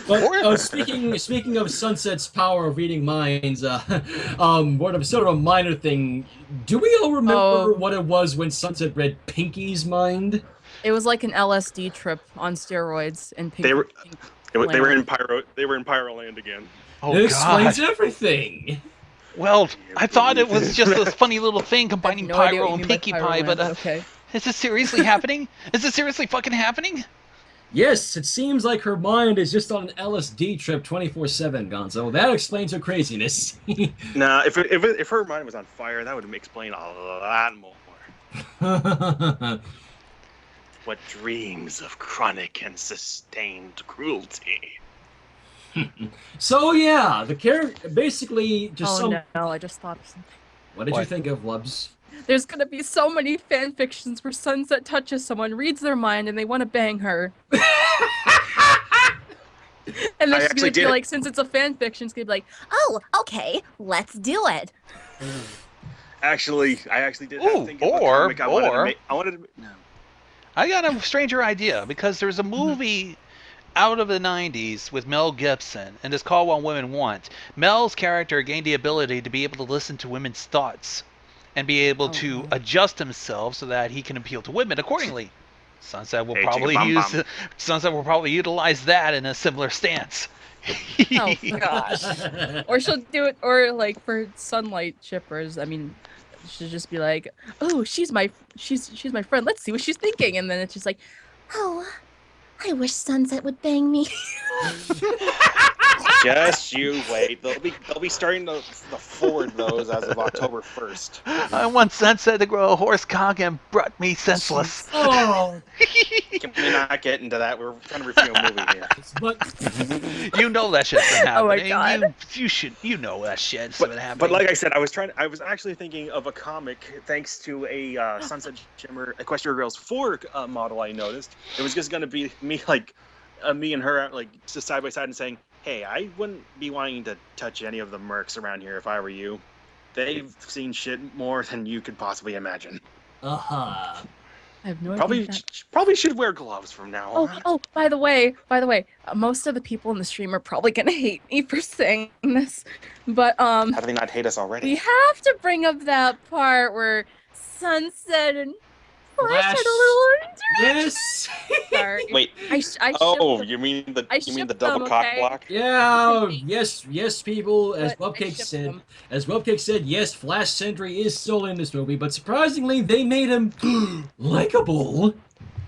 Speaker 5: But speaking of Sunset's power of reading minds, what of sort of a minor thing. Do we all remember what it was when Sunset read Pinky's mind?
Speaker 6: It was like an LSD trip on steroids and
Speaker 9: They were
Speaker 6: Pink
Speaker 9: they were
Speaker 6: Land.
Speaker 9: in Pyroland again.
Speaker 7: Oh
Speaker 5: It explains
Speaker 7: God.
Speaker 5: everything.
Speaker 7: Well, I thought it was just a funny little thing
Speaker 6: I have
Speaker 7: combining
Speaker 6: no idea what
Speaker 7: Pyro
Speaker 6: you
Speaker 7: and
Speaker 6: mean by
Speaker 7: Pinkie Pie, but
Speaker 6: Pyroland, okay.
Speaker 7: is this seriously happening? Is this seriously fucking happening?
Speaker 5: Yes, it seems like her mind is just on an LSD trip 24/7, Gonzo. That explains her craziness.
Speaker 9: Nah, if her mind was on fire, that would explain a lot more. What dreams of chronic and sustained cruelty.
Speaker 5: So yeah, the character basically just
Speaker 6: Oh no, I just thought of something.
Speaker 5: What did you
Speaker 7: What?
Speaker 5: think of, Wubs?
Speaker 6: There's gonna be so many fan fictions where Sunset touches someone, reads their mind, and they want to bang her. And then
Speaker 9: I
Speaker 6: she's
Speaker 9: actually
Speaker 6: gonna be
Speaker 9: did it.
Speaker 6: like, since it's a fan fiction, it's gonna be like,
Speaker 4: Oh, okay, let's do it.
Speaker 9: Actually, I actually did
Speaker 7: Ooh,
Speaker 9: have thinking about
Speaker 7: or-
Speaker 9: comic I wanted to
Speaker 7: or-
Speaker 9: make. I wanted to. No.
Speaker 7: I got a stranger idea because there's a movie out of the 90s with Mel Gibson, and it's called What Women Want. Mel's character gained the ability to be able to listen to women's thoughts and be able to adjust himself so that he can appeal to women accordingly. Sunset will
Speaker 9: Hey,
Speaker 7: probably
Speaker 9: chicka bum
Speaker 7: use
Speaker 9: bum.
Speaker 7: Sunset will probably utilize that in a similar stance.
Speaker 6: oh gosh. Or she'll do it, or like for Sunlight shippers, I mean, should just be like, "Oh, she's my friend. Let's see what she's thinking." And then it's just like,
Speaker 4: Oh, I wish Sunset would bang me.
Speaker 9: Just you wait. They'll be starting to forward those as of October 1st.
Speaker 7: I want Sunset to grow a horse cock and brought me senseless.
Speaker 5: Oh,
Speaker 9: Can we not get into that? We're trying to review a movie here.
Speaker 5: but
Speaker 7: You know that shit's been happening.
Speaker 6: Oh my God.
Speaker 7: You know that shit's been happening.
Speaker 9: But like I said, I was actually thinking of a comic thanks to a Sunset Shimmer Equestria Girls 4 model I noticed. It was just going to be me me and her like just side by side and saying, "Hey, I wouldn't be wanting to touch any of the mercs around here if I were you. They've seen shit more than you could possibly imagine.
Speaker 6: I have no idea.
Speaker 9: Probably should wear gloves from now on."
Speaker 6: Oh, by the way, most of the people in the stream are probably gonna hate me for saying this, but
Speaker 9: How do they not hate us already?
Speaker 6: we have to bring up that part where Sunset and Flash had a little interaction.
Speaker 5: yes.
Speaker 6: Sorry.
Speaker 9: Wait.
Speaker 6: I
Speaker 9: Oh,
Speaker 6: shipped
Speaker 9: you mean the
Speaker 6: shipped
Speaker 9: double
Speaker 6: them,
Speaker 9: cock
Speaker 6: okay?
Speaker 9: block?
Speaker 5: Yeah, yes, people. As
Speaker 6: But I
Speaker 5: Wubcake
Speaker 6: shipped
Speaker 5: said,
Speaker 6: them.
Speaker 5: yes, Flash Sentry is still in this movie, but surprisingly, they made him likable.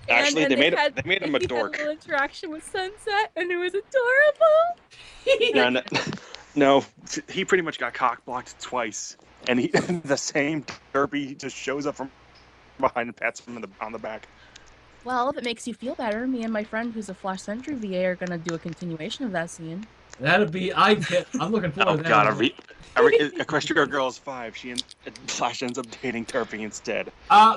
Speaker 9: Actually,
Speaker 6: And
Speaker 9: they made
Speaker 6: had-
Speaker 9: him a
Speaker 6: he
Speaker 9: dork.
Speaker 6: had a little interaction with Sunset, and it was adorable.
Speaker 9: No, he pretty much got cock blocked twice, and the same derpy just shows up from behind and pats him on the back.
Speaker 6: Well, if it makes you feel better, me and my friend who's a Flash Sentry VA are gonna do a continuation of that scene.
Speaker 5: That'd be. I'm looking forward
Speaker 9: Oh
Speaker 5: to that.
Speaker 9: god, Equestria Girls 5, Flash ends up dating Derpy instead.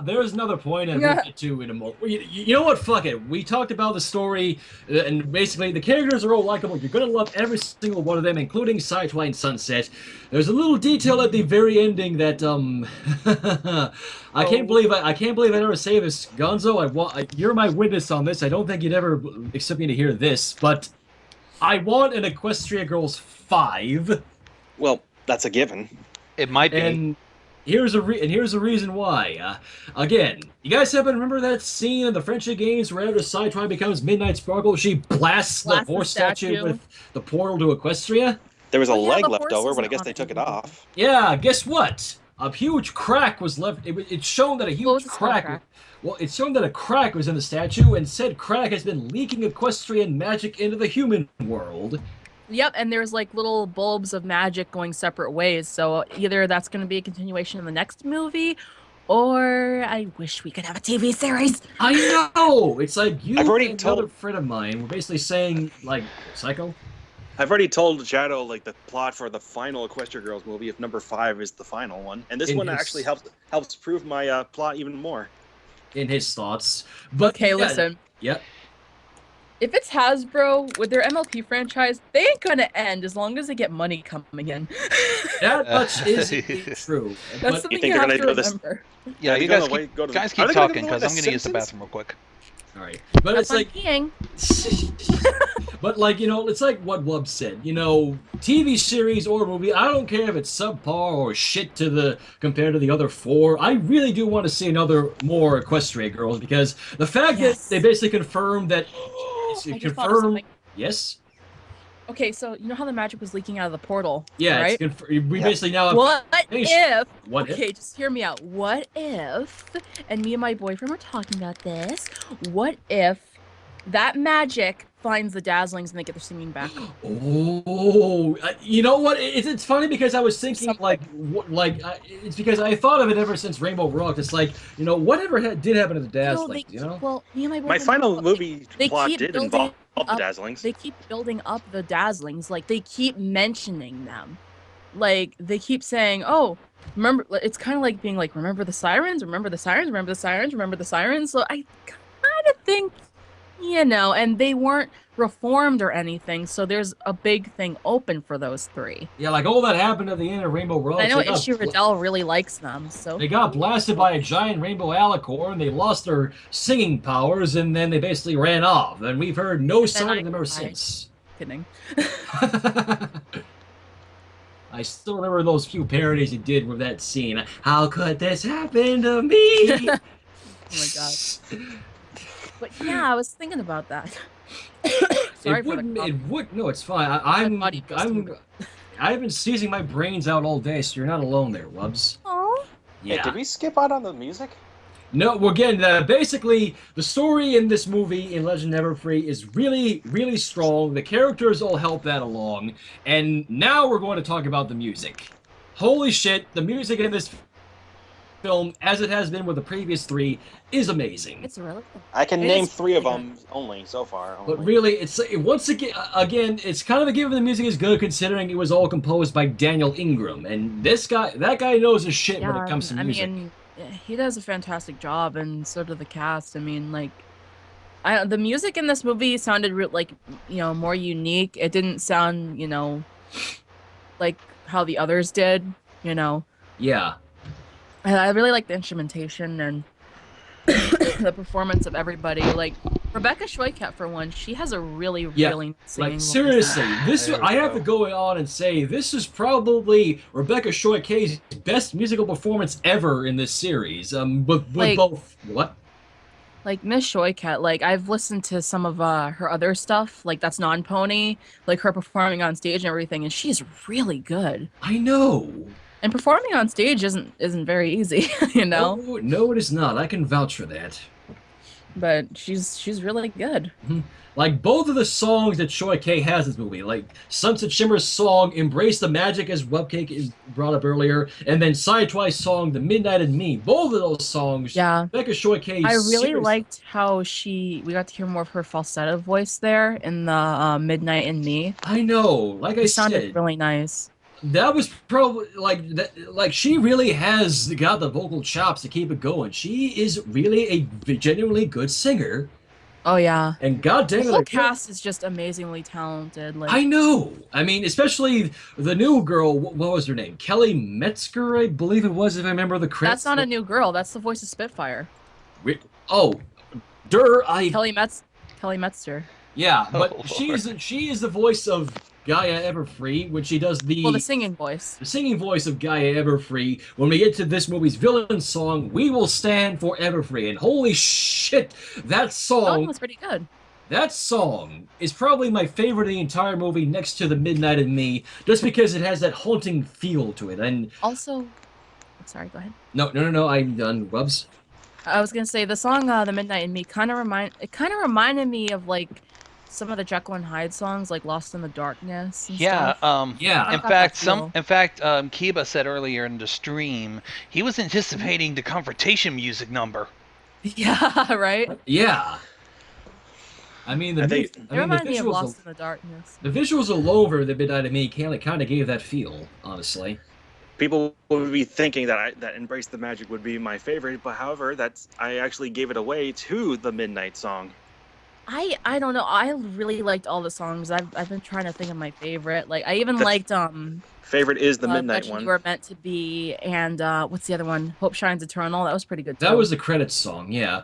Speaker 5: There's another point I will get to in a moment. You know what? Fuck it. We talked about the story, and basically the characters are all likable. You're gonna love every single one of them, including Sideway and Sunset. There's a little detail at the very ending that I can't believe I never say this, Gonzo. You're my witness on this. I don't think you'd ever accept me to hear this, but I want an Equestria Girls 5.
Speaker 9: Well, that's a given.
Speaker 7: It might be.
Speaker 5: And here's a reason why. Again, you guys happen to remember that scene in the Friendship Games where after Sidetwine becomes Midnight Sparkle, she blasts the horse statue with the portal to Equestria?
Speaker 9: There was a
Speaker 6: Oh, yeah,
Speaker 9: leg
Speaker 6: the
Speaker 9: left
Speaker 6: horse
Speaker 9: over, but I
Speaker 6: isn't
Speaker 9: guess
Speaker 6: on
Speaker 9: they
Speaker 6: the
Speaker 9: took it
Speaker 6: movie.
Speaker 9: off.
Speaker 5: Yeah, guess what? A huge crack was left. It's shown that a
Speaker 6: What
Speaker 5: huge
Speaker 6: was the small
Speaker 5: crack. Well, it's shown that a crack was in the statue, and said crack has been leaking equestrian magic into the human world.
Speaker 6: Yep, and there's like little bulbs of magic going separate ways. So either that's going to be a continuation in the next movie, or I wish we could have a TV series.
Speaker 5: I know! It's like you
Speaker 9: I've already
Speaker 5: and
Speaker 9: told-
Speaker 5: another friend of mine were basically saying, like, Psycho?
Speaker 9: I've already told Shadow like the plot for the final Equestria Girls movie if number 5 is the final one, and this
Speaker 5: In
Speaker 9: one
Speaker 5: his-
Speaker 9: actually helps prove my plot even more.
Speaker 5: In his thoughts. But
Speaker 6: Okay,
Speaker 5: yeah,
Speaker 6: listen.
Speaker 5: Yep.
Speaker 6: If it's Hasbro with their MLP franchise, they ain't gonna end as long as they get money coming in.
Speaker 5: That much is indeed true.
Speaker 6: That's
Speaker 5: But
Speaker 6: something
Speaker 9: think
Speaker 6: you
Speaker 9: they're
Speaker 6: have
Speaker 9: gonna
Speaker 6: to
Speaker 9: go this-
Speaker 6: remember.
Speaker 7: Yeah,
Speaker 9: Are they
Speaker 7: you guys
Speaker 9: gonna
Speaker 7: keep,
Speaker 9: go to-
Speaker 7: guys
Speaker 9: are
Speaker 7: keep
Speaker 9: they gonna
Speaker 7: talking
Speaker 9: go to
Speaker 7: because I'm
Speaker 9: The
Speaker 7: going to use the
Speaker 9: Simpsons?
Speaker 7: bathroom real quick.
Speaker 5: all right. But it's
Speaker 6: Have
Speaker 5: like
Speaker 6: fun peeing.
Speaker 5: but like, you know, it's like what Wub said. You know, TV series or movie, I don't care if it's subpar or shit compared to the other 4. I really do want to see more Equestria Girls because the fact
Speaker 6: Yes.
Speaker 5: that they basically confirmed that
Speaker 6: I just thought of
Speaker 5: confirmed.
Speaker 6: something.
Speaker 5: Yes.
Speaker 6: Okay, so you know how the magic was leaking out of the portal,
Speaker 5: Yeah.
Speaker 6: right?
Speaker 5: It's we basically now have.
Speaker 6: What
Speaker 5: Hey,
Speaker 6: if?
Speaker 5: What if?
Speaker 6: Okay, just hear me out. What if? And me and my boyfriend were talking about this. What if that magic finds the Dazzlings and they get their singing back?
Speaker 5: Oh, you know what? It's funny because I was thinking it's because I thought of it ever since Rainbow Rock. It's like, you know, whatever did happen to the Dazzlings, you know?
Speaker 6: Well, me and my
Speaker 9: My
Speaker 6: boyfriend.
Speaker 9: final movie
Speaker 6: they
Speaker 9: plot
Speaker 6: keep
Speaker 9: did
Speaker 6: building
Speaker 9: involve the
Speaker 6: up-
Speaker 9: Dazzlings.
Speaker 6: They keep building up the Dazzlings. Like they keep mentioning them. Like they keep saying, "Oh, remember." It's kind of like being like, "Remember the sirens? Remember the sirens? Remember the sirens? Remember the sirens." So I kind of think, you know, and they weren't reformed or anything. So there's a big thing open for those 3.
Speaker 5: Yeah, like all that happened at the end of Rainbow Rock.
Speaker 6: I know
Speaker 5: They got
Speaker 6: Ishii Riddell really likes them. So
Speaker 5: They got blasted by a giant rainbow alicorn, they lost their singing powers, and then they basically ran off. And we've heard no sign of them ever
Speaker 6: died.
Speaker 5: since.
Speaker 6: kidding.
Speaker 5: I still remember those few parodies he did with that scene. How could this happen to me?
Speaker 6: Oh my god. But yeah, I was thinking about that. Sorry
Speaker 5: it
Speaker 6: for the
Speaker 5: would.
Speaker 6: cough.
Speaker 5: It would. No, it's fine. I'm.
Speaker 6: body goes
Speaker 5: I'm.
Speaker 6: to
Speaker 5: I've been seizing my brains out all day, so you're not alone there, Wubs.
Speaker 6: Oh,
Speaker 9: Hey,
Speaker 5: Yeah.
Speaker 9: did we skip out on the music?
Speaker 5: No, well, again, basically, the story in this movie, in Legend of Everfree, is really, really strong. The characters all help that along. And now we're going to talk about the music. Holy shit, the music in this film, as it has been with the previous three, is amazing.
Speaker 4: It's really good.
Speaker 9: I can
Speaker 6: It
Speaker 9: name
Speaker 6: is
Speaker 9: 3 of
Speaker 6: really
Speaker 9: them only so far.
Speaker 5: But really, it's once again, it's kind of a given the music is good considering it was all composed by Daniel Ingram, and that guy knows his shit when it comes to music.
Speaker 6: I mean, he does a fantastic job, and so do the cast. I mean, like, the music in this movie sounded more unique. It didn't sound, like how the others did.
Speaker 5: Yeah.
Speaker 6: And I really like the instrumentation and the performance of everybody. Like Rebecca Shoykat, for one, she has a really singing voice.
Speaker 5: Seriously, I have to go on and say this is probably Rebecca Shoykat's best musical performance ever in this series. With both what?
Speaker 6: Like Miss Shoykat, like I've listened to some of her other stuff, like that's non-pony, like her performing on stage and everything, and she's really good.
Speaker 5: I know.
Speaker 6: And performing on stage isn't very easy,
Speaker 5: No, it is not. I can vouch for that.
Speaker 6: But she's really good.
Speaker 5: Like both of the songs that Shoykei has in this movie, like Sunset Shimmer's song "Embrace the Magic," as Wubcake is brought up earlier, and then Twice's song "The Midnight and Me." Both of those songs,
Speaker 6: yeah.
Speaker 5: Rebecca Shoykei.
Speaker 6: I really liked how we got to hear more of her falsetto voice there in the "Midnight and Me."
Speaker 5: I know, like I said,
Speaker 6: sounded really nice.
Speaker 5: That was probably like she really has got the vocal chops to keep it going. She is really a genuinely good singer.
Speaker 6: Oh yeah.
Speaker 5: And goddamn,
Speaker 6: the whole cast is just amazingly talented. Like
Speaker 5: I know. I mean, especially the new girl. What was her name? Kelly Metzger, I believe it was, if I remember the correct.
Speaker 6: That's not a new girl. That's the voice of Spitfire. Kelly Metzger.
Speaker 5: Yeah, but she is the voice of Gaia Everfree when she does the
Speaker 6: singing voice.
Speaker 5: The singing voice of Gaia Everfree. When we get to this movie's villain song, "We Will Stand for Everfree," and holy shit, that song
Speaker 6: was pretty good.
Speaker 5: That song is probably my favorite of the entire movie, next to "The Midnight and Me," just because it has that haunting feel to it. And
Speaker 6: also, sorry, go ahead.
Speaker 5: No, I'm done, Wubs.
Speaker 6: I was gonna say the song "The Midnight and Me" kind of reminded me of like some of the Jekyll and Hyde songs, like "Lost in the Darkness." And stuff.
Speaker 5: Yeah.
Speaker 7: In fact, Kiba said earlier in the stream he was anticipating the confrontation music number.
Speaker 6: Yeah, right.
Speaker 5: Yeah. I mean, the
Speaker 6: reminded me of
Speaker 5: visuals
Speaker 6: Lost in the Darkness.
Speaker 5: The visuals alone for "The Midnight and Me" kind of gave that feel, honestly.
Speaker 9: People would be thinking that "Embrace the Magic" would be my favorite, but however, I actually gave it away to the Midnight song.
Speaker 6: I don't know. I really liked all the songs. I've been trying to think of my favorite. Like I even liked
Speaker 9: favorite is the Midnight
Speaker 6: Legend
Speaker 9: one.
Speaker 6: You Were Meant to Be, and what's the other one? Hope Shines Eternal. That was pretty good too.
Speaker 5: That was the credits song, yeah.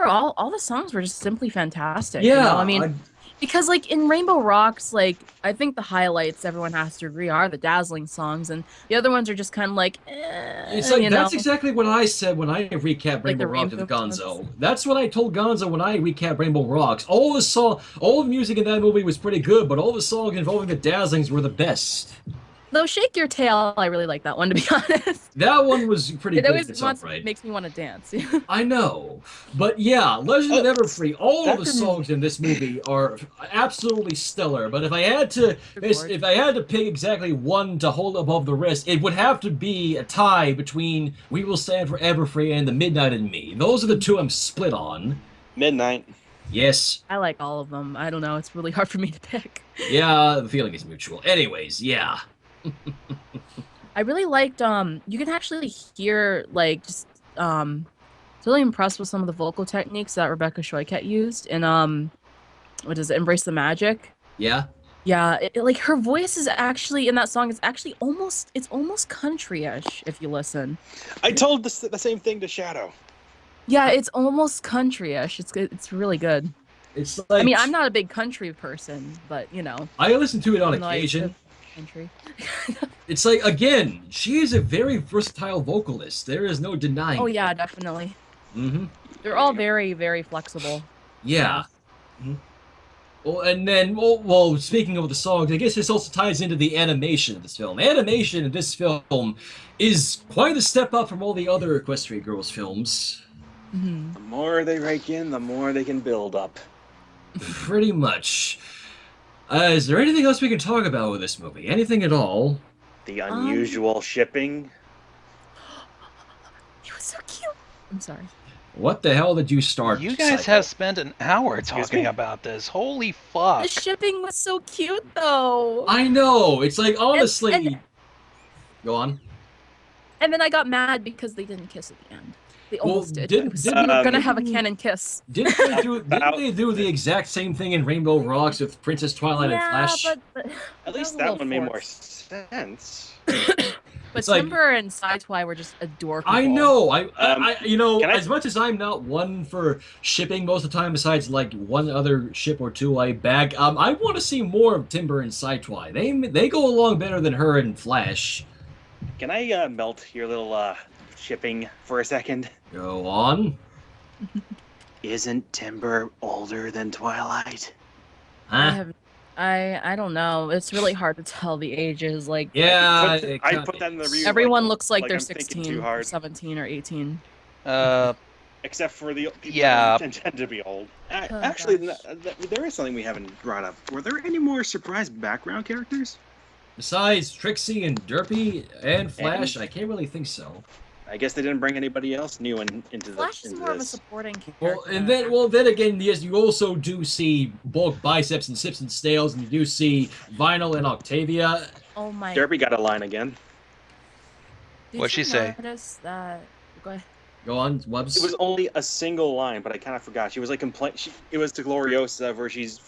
Speaker 6: All the songs were just simply fantastic.
Speaker 5: Yeah,
Speaker 6: I mean, because like in Rainbow Rocks, like I think the highlights, everyone has to agree, are the dazzling songs, and the other ones are just kind of like.
Speaker 5: It's like that's exactly what I said when I recapped Rainbow Rocks with Gonzo. That's what I told Gonzo when I recapped Rainbow Rocks. All the music in that movie was pretty good, but all the songs involving the dazzlings were the best.
Speaker 6: Though Shake Your Tail, I really like that one, to be honest.
Speaker 5: That one was pretty good.
Speaker 6: It always makes me want to dance.
Speaker 5: I know. But yeah, Legend of Everfree, all of the songs in this movie are absolutely stellar. But if I had to pick exactly one to hold above the rest, it would have to be a tie between "We Will Stand for Everfree" and "The Midnight and Me." Those are the two I'm split on.
Speaker 9: Midnight.
Speaker 5: Yes.
Speaker 6: I like all of them. I don't know. It's really hard for me to pick.
Speaker 5: Yeah, the feeling is mutual. Anyways, yeah.
Speaker 6: I really liked you can actually hear like just really impressed with some of the vocal techniques that Rebecca Shoykat used in what is it, Embrace the Magic.
Speaker 5: Yeah.
Speaker 6: Yeah, like her voice is actually in that song. It's actually almost country-ish if you listen.
Speaker 9: I told the same thing to Shadow.
Speaker 6: Yeah, it's almost country-ish. It's really good.
Speaker 5: It's like,
Speaker 6: I mean, I'm not a big country person, but you know.
Speaker 5: I listen to it on occasion.
Speaker 6: Country.
Speaker 5: It's like, again, she is a very versatile vocalist. There is no denying.
Speaker 6: Oh yeah, definitely.
Speaker 5: Mm-hmm.
Speaker 6: They're all very, very flexible.
Speaker 5: Yeah. Mm-hmm. Well, and then, well, speaking of the songs, I guess this also ties into the animation of this film. Animation in this film is quite a step up from all the other Equestria Girls films.
Speaker 9: The more they rake in, the more they can build up.
Speaker 5: Pretty much. Is there anything else we can talk about with this movie? Anything at all?
Speaker 9: The unusual shipping.
Speaker 6: He was so cute. I'm sorry.
Speaker 5: What the hell did you start?
Speaker 7: You guys
Speaker 5: Psycho?
Speaker 7: have spent an hour talking about this. Holy fuck.
Speaker 6: The shipping was so cute, though.
Speaker 5: I know. It's like, honestly...
Speaker 6: And-
Speaker 5: Go on.
Speaker 6: And then I got mad because they didn't kiss at the end. They almost did.
Speaker 5: didn't-
Speaker 6: We were
Speaker 5: didn't-
Speaker 6: gonna have a canon kiss.
Speaker 5: Didn't they do the exact same thing in Rainbow Rocks with Princess Twilight and Flash?
Speaker 6: but
Speaker 9: At least that one made more sense.
Speaker 6: But
Speaker 5: It's like-
Speaker 6: Timber and Sidetwi were just adorable.
Speaker 5: I know. You know,
Speaker 9: can I-
Speaker 5: as much as I'm not one for shipping most of the time, besides like one other ship or two I bag, I want to see more of Timber and Sidetwi. They go along better than her and Flash.
Speaker 9: Can I melt your little shipping for a second?
Speaker 5: Go on.
Speaker 9: Isn't Timber older than Twilight?
Speaker 5: Huh?
Speaker 6: I don't know. It's really hard to tell the ages. Like,
Speaker 5: Yeah.
Speaker 9: I put that in the review.
Speaker 6: everyone looks like they're
Speaker 9: I'm thinking
Speaker 6: 16,
Speaker 9: too
Speaker 6: or
Speaker 9: hard.
Speaker 6: 17, or 18.
Speaker 9: Except for the people
Speaker 7: Yeah.
Speaker 9: who tend to be old.
Speaker 6: Oh,
Speaker 9: Actually,
Speaker 6: gosh.
Speaker 9: there is something we haven't brought up. Were there any more surprise background characters?
Speaker 5: Besides Trixie and Derpy and Flash, I can't really think so.
Speaker 9: I guess they didn't bring anybody else new into
Speaker 6: Flash is
Speaker 9: into
Speaker 6: more of a
Speaker 9: this.
Speaker 6: supporting character.
Speaker 5: Then again, yes, you also do see bulk biceps and sips and stales, and you do see Vinyl and Octavia.
Speaker 6: Oh my.
Speaker 9: Derpy got a line again.
Speaker 6: Did
Speaker 7: What'd
Speaker 6: you
Speaker 7: she say?
Speaker 6: notice that? Go ahead.
Speaker 5: Go on, Wubs.
Speaker 9: It was only a single line, but I kind of forgot. She was like it was to Gloriosa, where she's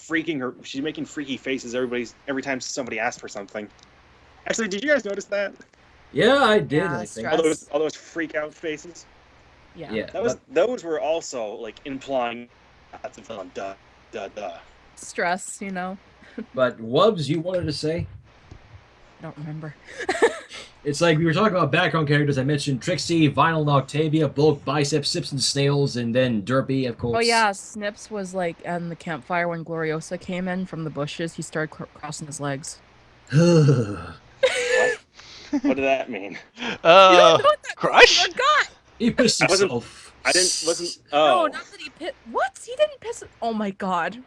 Speaker 9: making freaky faces every time somebody asks for something. Actually, did you guys notice that?
Speaker 5: Yeah, I did.
Speaker 6: Yeah,
Speaker 5: I think.
Speaker 6: stress.
Speaker 9: All those freak out faces.
Speaker 6: Yeah.
Speaker 5: Yeah,
Speaker 9: Those were also like implying that's a villain. Duh.
Speaker 6: Stress, you know.
Speaker 5: but Wubs, you wanted to say?
Speaker 6: I don't remember.
Speaker 5: It's like we were talking about background characters. I mentioned Trixie, Vinyl and Octavia, bulk biceps, sips and snails, and then Derpy, of course.
Speaker 6: Oh yeah, Snips was like on the campfire when Gloriosa came in from the bushes. He started crossing his legs.
Speaker 9: What did that mean?
Speaker 6: You don't know what that
Speaker 7: Crush?
Speaker 6: means, I forgot.
Speaker 5: He pissed himself.
Speaker 9: I didn't listen.
Speaker 6: No,
Speaker 9: Oh,
Speaker 6: not that he pissed. What? He didn't piss. Oh my god.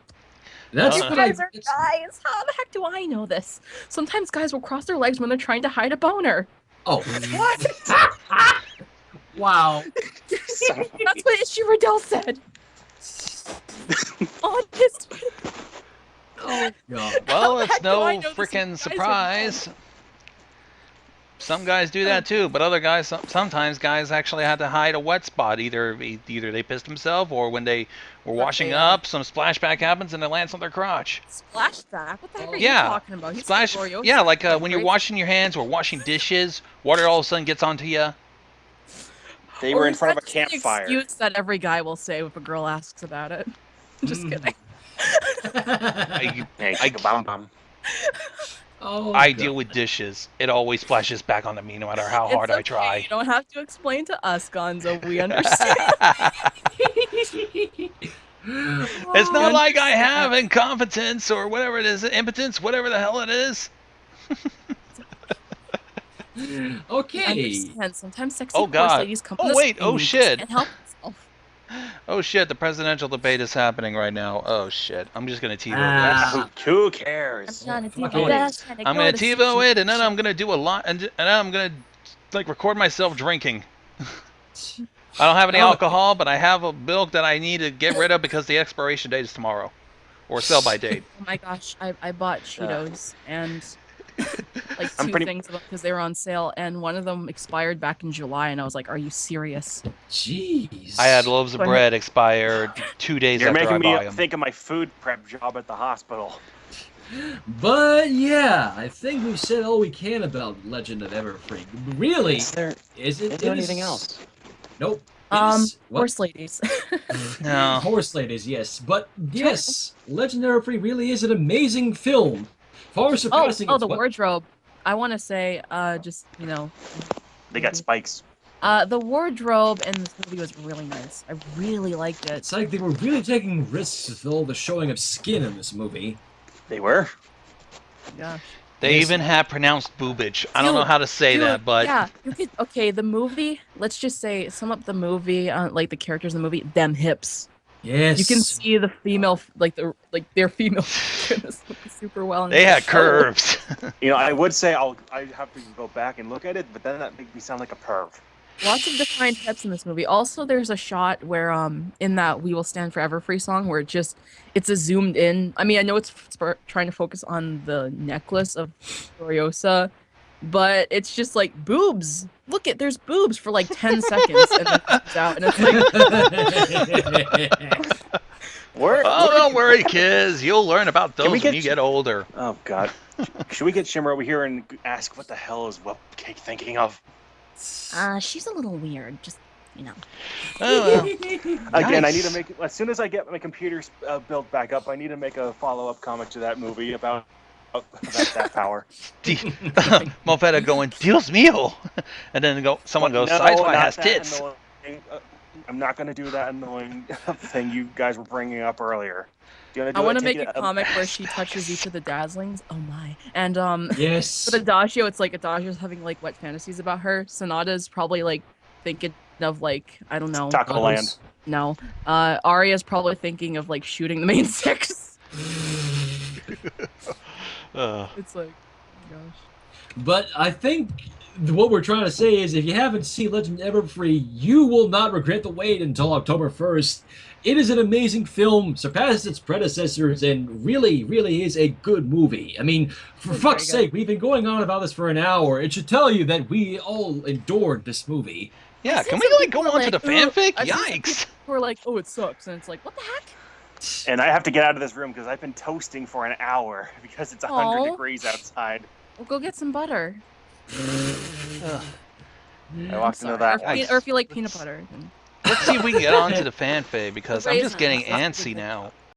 Speaker 5: That's
Speaker 6: You
Speaker 5: what I.
Speaker 6: guys are guys. How the heck do I know this? Sometimes guys will cross their legs when they're trying to hide a boner.
Speaker 5: Oh.
Speaker 6: What?
Speaker 5: Wow.
Speaker 6: That's what Issue Riddell said. On his.
Speaker 5: Oh God.
Speaker 7: Well,
Speaker 6: How the
Speaker 7: it's
Speaker 6: heck do I
Speaker 7: no
Speaker 6: know this?
Speaker 7: freaking
Speaker 6: You guys are
Speaker 7: surprise. Some guys do that too, but other guys, sometimes guys actually had to hide a wet spot. Either they pissed themselves, or when they were washing
Speaker 6: Yeah.
Speaker 7: up, some splashback happens and it lands on their crotch.
Speaker 6: Splashback? What the heck are
Speaker 7: Yeah.
Speaker 6: you talking about? He's
Speaker 7: Splash,
Speaker 6: Gloriosa.
Speaker 7: yeah, like when you're
Speaker 6: Right?
Speaker 7: washing your hands or washing dishes, water all of a sudden gets onto you.
Speaker 9: they
Speaker 6: Or
Speaker 9: were in
Speaker 6: is
Speaker 9: front of
Speaker 6: that
Speaker 9: a
Speaker 6: just the
Speaker 9: campfire.
Speaker 6: excuse that every guy will say if a girl asks about it. Just kidding.
Speaker 5: Oh,
Speaker 7: I
Speaker 5: God.
Speaker 7: deal with dishes. It always splashes back onto me no matter how hard
Speaker 6: It's
Speaker 7: I try.
Speaker 6: You don't have to explain to us, Gonzo. We understand.
Speaker 7: It's not like I have incompetence or whatever it is, impotence, whatever the hell it is.
Speaker 5: Okay.
Speaker 6: Understand. Sometimes sexy
Speaker 7: Oh,
Speaker 6: horse
Speaker 7: God.
Speaker 6: ladies come
Speaker 7: Oh,
Speaker 6: to us
Speaker 7: wait.
Speaker 6: and
Speaker 7: Oh,
Speaker 6: we just
Speaker 7: shit.
Speaker 6: Can't help themselves.
Speaker 7: Oh shit, the presidential debate is happening right now. Oh shit. I'm just gonna TiVo
Speaker 5: Ah.
Speaker 7: this.
Speaker 9: Who cares?
Speaker 6: I'm
Speaker 5: Fuck
Speaker 6: gonna
Speaker 5: it.
Speaker 6: dash and
Speaker 7: I'm
Speaker 6: ignore
Speaker 7: gonna
Speaker 6: the
Speaker 7: TiVo it and then
Speaker 6: situation.
Speaker 7: I'm gonna do a lot and then I'm gonna like record myself drinking. I don't have any
Speaker 5: Oh.
Speaker 7: alcohol, but I have a milk that I need to get rid of because the expiration date is tomorrow. Or sell by date.
Speaker 6: Oh my gosh, I bought Cheetos and like
Speaker 9: I'm
Speaker 6: two
Speaker 9: pretty-
Speaker 6: things of them because they were on sale, and one of them expired back in July, and I was like, "Are you serious?"
Speaker 5: Jeez.
Speaker 7: I had loaves of
Speaker 6: Go ahead.
Speaker 7: bread expired 2 days
Speaker 9: You're
Speaker 7: after I
Speaker 9: making
Speaker 7: buy
Speaker 9: me
Speaker 7: them.
Speaker 9: think of my food prep job at the hospital.
Speaker 5: But yeah, I think we've said all we can about Legend of Everfree. Really,
Speaker 9: Is there
Speaker 5: it
Speaker 9: anything
Speaker 5: is-
Speaker 9: else?
Speaker 5: Nope. It is- what?
Speaker 6: Horse ladies.
Speaker 7: No.
Speaker 5: Horse ladies, yes. But yes, Legend of Everfree really is an amazing film. Far surpassing
Speaker 6: oh,
Speaker 5: its
Speaker 6: the
Speaker 5: what-
Speaker 6: wardrobe. I want to say, just
Speaker 9: They got spikes.
Speaker 6: The wardrobe in this movie was really nice. I really liked it.
Speaker 5: It's like they were really taking risks with all the showing of skin in this movie.
Speaker 9: They were.
Speaker 6: Yeah.
Speaker 7: They
Speaker 5: Yes.
Speaker 7: even have pronounced boobage. I don't know how to say
Speaker 6: Dude,
Speaker 7: that, but
Speaker 6: yeah, you could. Okay, the movie. Let's just say sum up the movie. Like the characters in the movie, them hips.
Speaker 5: Yes.
Speaker 6: You can see the female, their female goodness super well. In
Speaker 7: they
Speaker 6: the
Speaker 7: had
Speaker 6: show.
Speaker 7: curves.
Speaker 9: I would say I have to go back and look at it, but then that makes me sound like a perv.
Speaker 6: Lots of defined hips in this movie. Also, there's a shot where, in that "We Will Stand for Everfree" song, where it's a zoomed in. I mean, I know it's trying to focus on the necklace of Gloriosa, but it's just like boobs. Look there's boobs for like 10 seconds, and then it's out, and it's like,
Speaker 7: Oh, don't worry, kids. You'll learn about those
Speaker 9: we
Speaker 7: when
Speaker 9: get
Speaker 7: you get older.
Speaker 9: Oh God, should we get Shimmer over here and ask what the hell is Wubcake thinking of?
Speaker 4: She's a little weird. Just, you know.
Speaker 7: Oh, well.
Speaker 9: Again, I
Speaker 7: Nice.
Speaker 9: need to make as soon as I get my computer built back up. I need to make a follow-up comic to that movie about that power.
Speaker 7: Mofetta going, Dios mío. And then someone goes,
Speaker 9: No,
Speaker 7: Sideswipe
Speaker 9: not
Speaker 7: has
Speaker 9: that
Speaker 7: tits.
Speaker 9: annoying, I'm not going to do that annoying thing you guys were bringing up earlier.
Speaker 6: I want to make a comic where she touches each of the dazzlings. Oh my! And
Speaker 5: Yes.
Speaker 6: with Adagio, it's like Adagio's having like wet fantasies about her. Sonata's probably like thinking of like, I don't know.
Speaker 9: Taco Land.
Speaker 6: No. Arya's probably thinking of like shooting the main six. It's like, oh gosh.
Speaker 5: But I think what we're trying to say is if you haven't seen Legend of Everfree, you will not regret the wait until October 1st. It is an amazing film, surpasses its predecessors, and really, really is a good movie. I mean, for fuck's sake, we've been going on about this for an hour. It should tell you that we all endured this movie.
Speaker 7: Yeah, can we like go on to the fanfic? Yikes.
Speaker 6: We're like, oh, it sucks, and it's like, what the heck?
Speaker 9: And I have to get out of this room because I've been toasting for an hour because it's 100
Speaker 6: Aw.
Speaker 9: degrees outside.
Speaker 6: Well, go get some butter.
Speaker 7: Ugh.
Speaker 9: I walked into that one.
Speaker 6: Or if you like peanut butter. Then...
Speaker 7: Let's see if we can get on to the fanfic because I'm just
Speaker 6: Raisins.
Speaker 7: getting antsy now.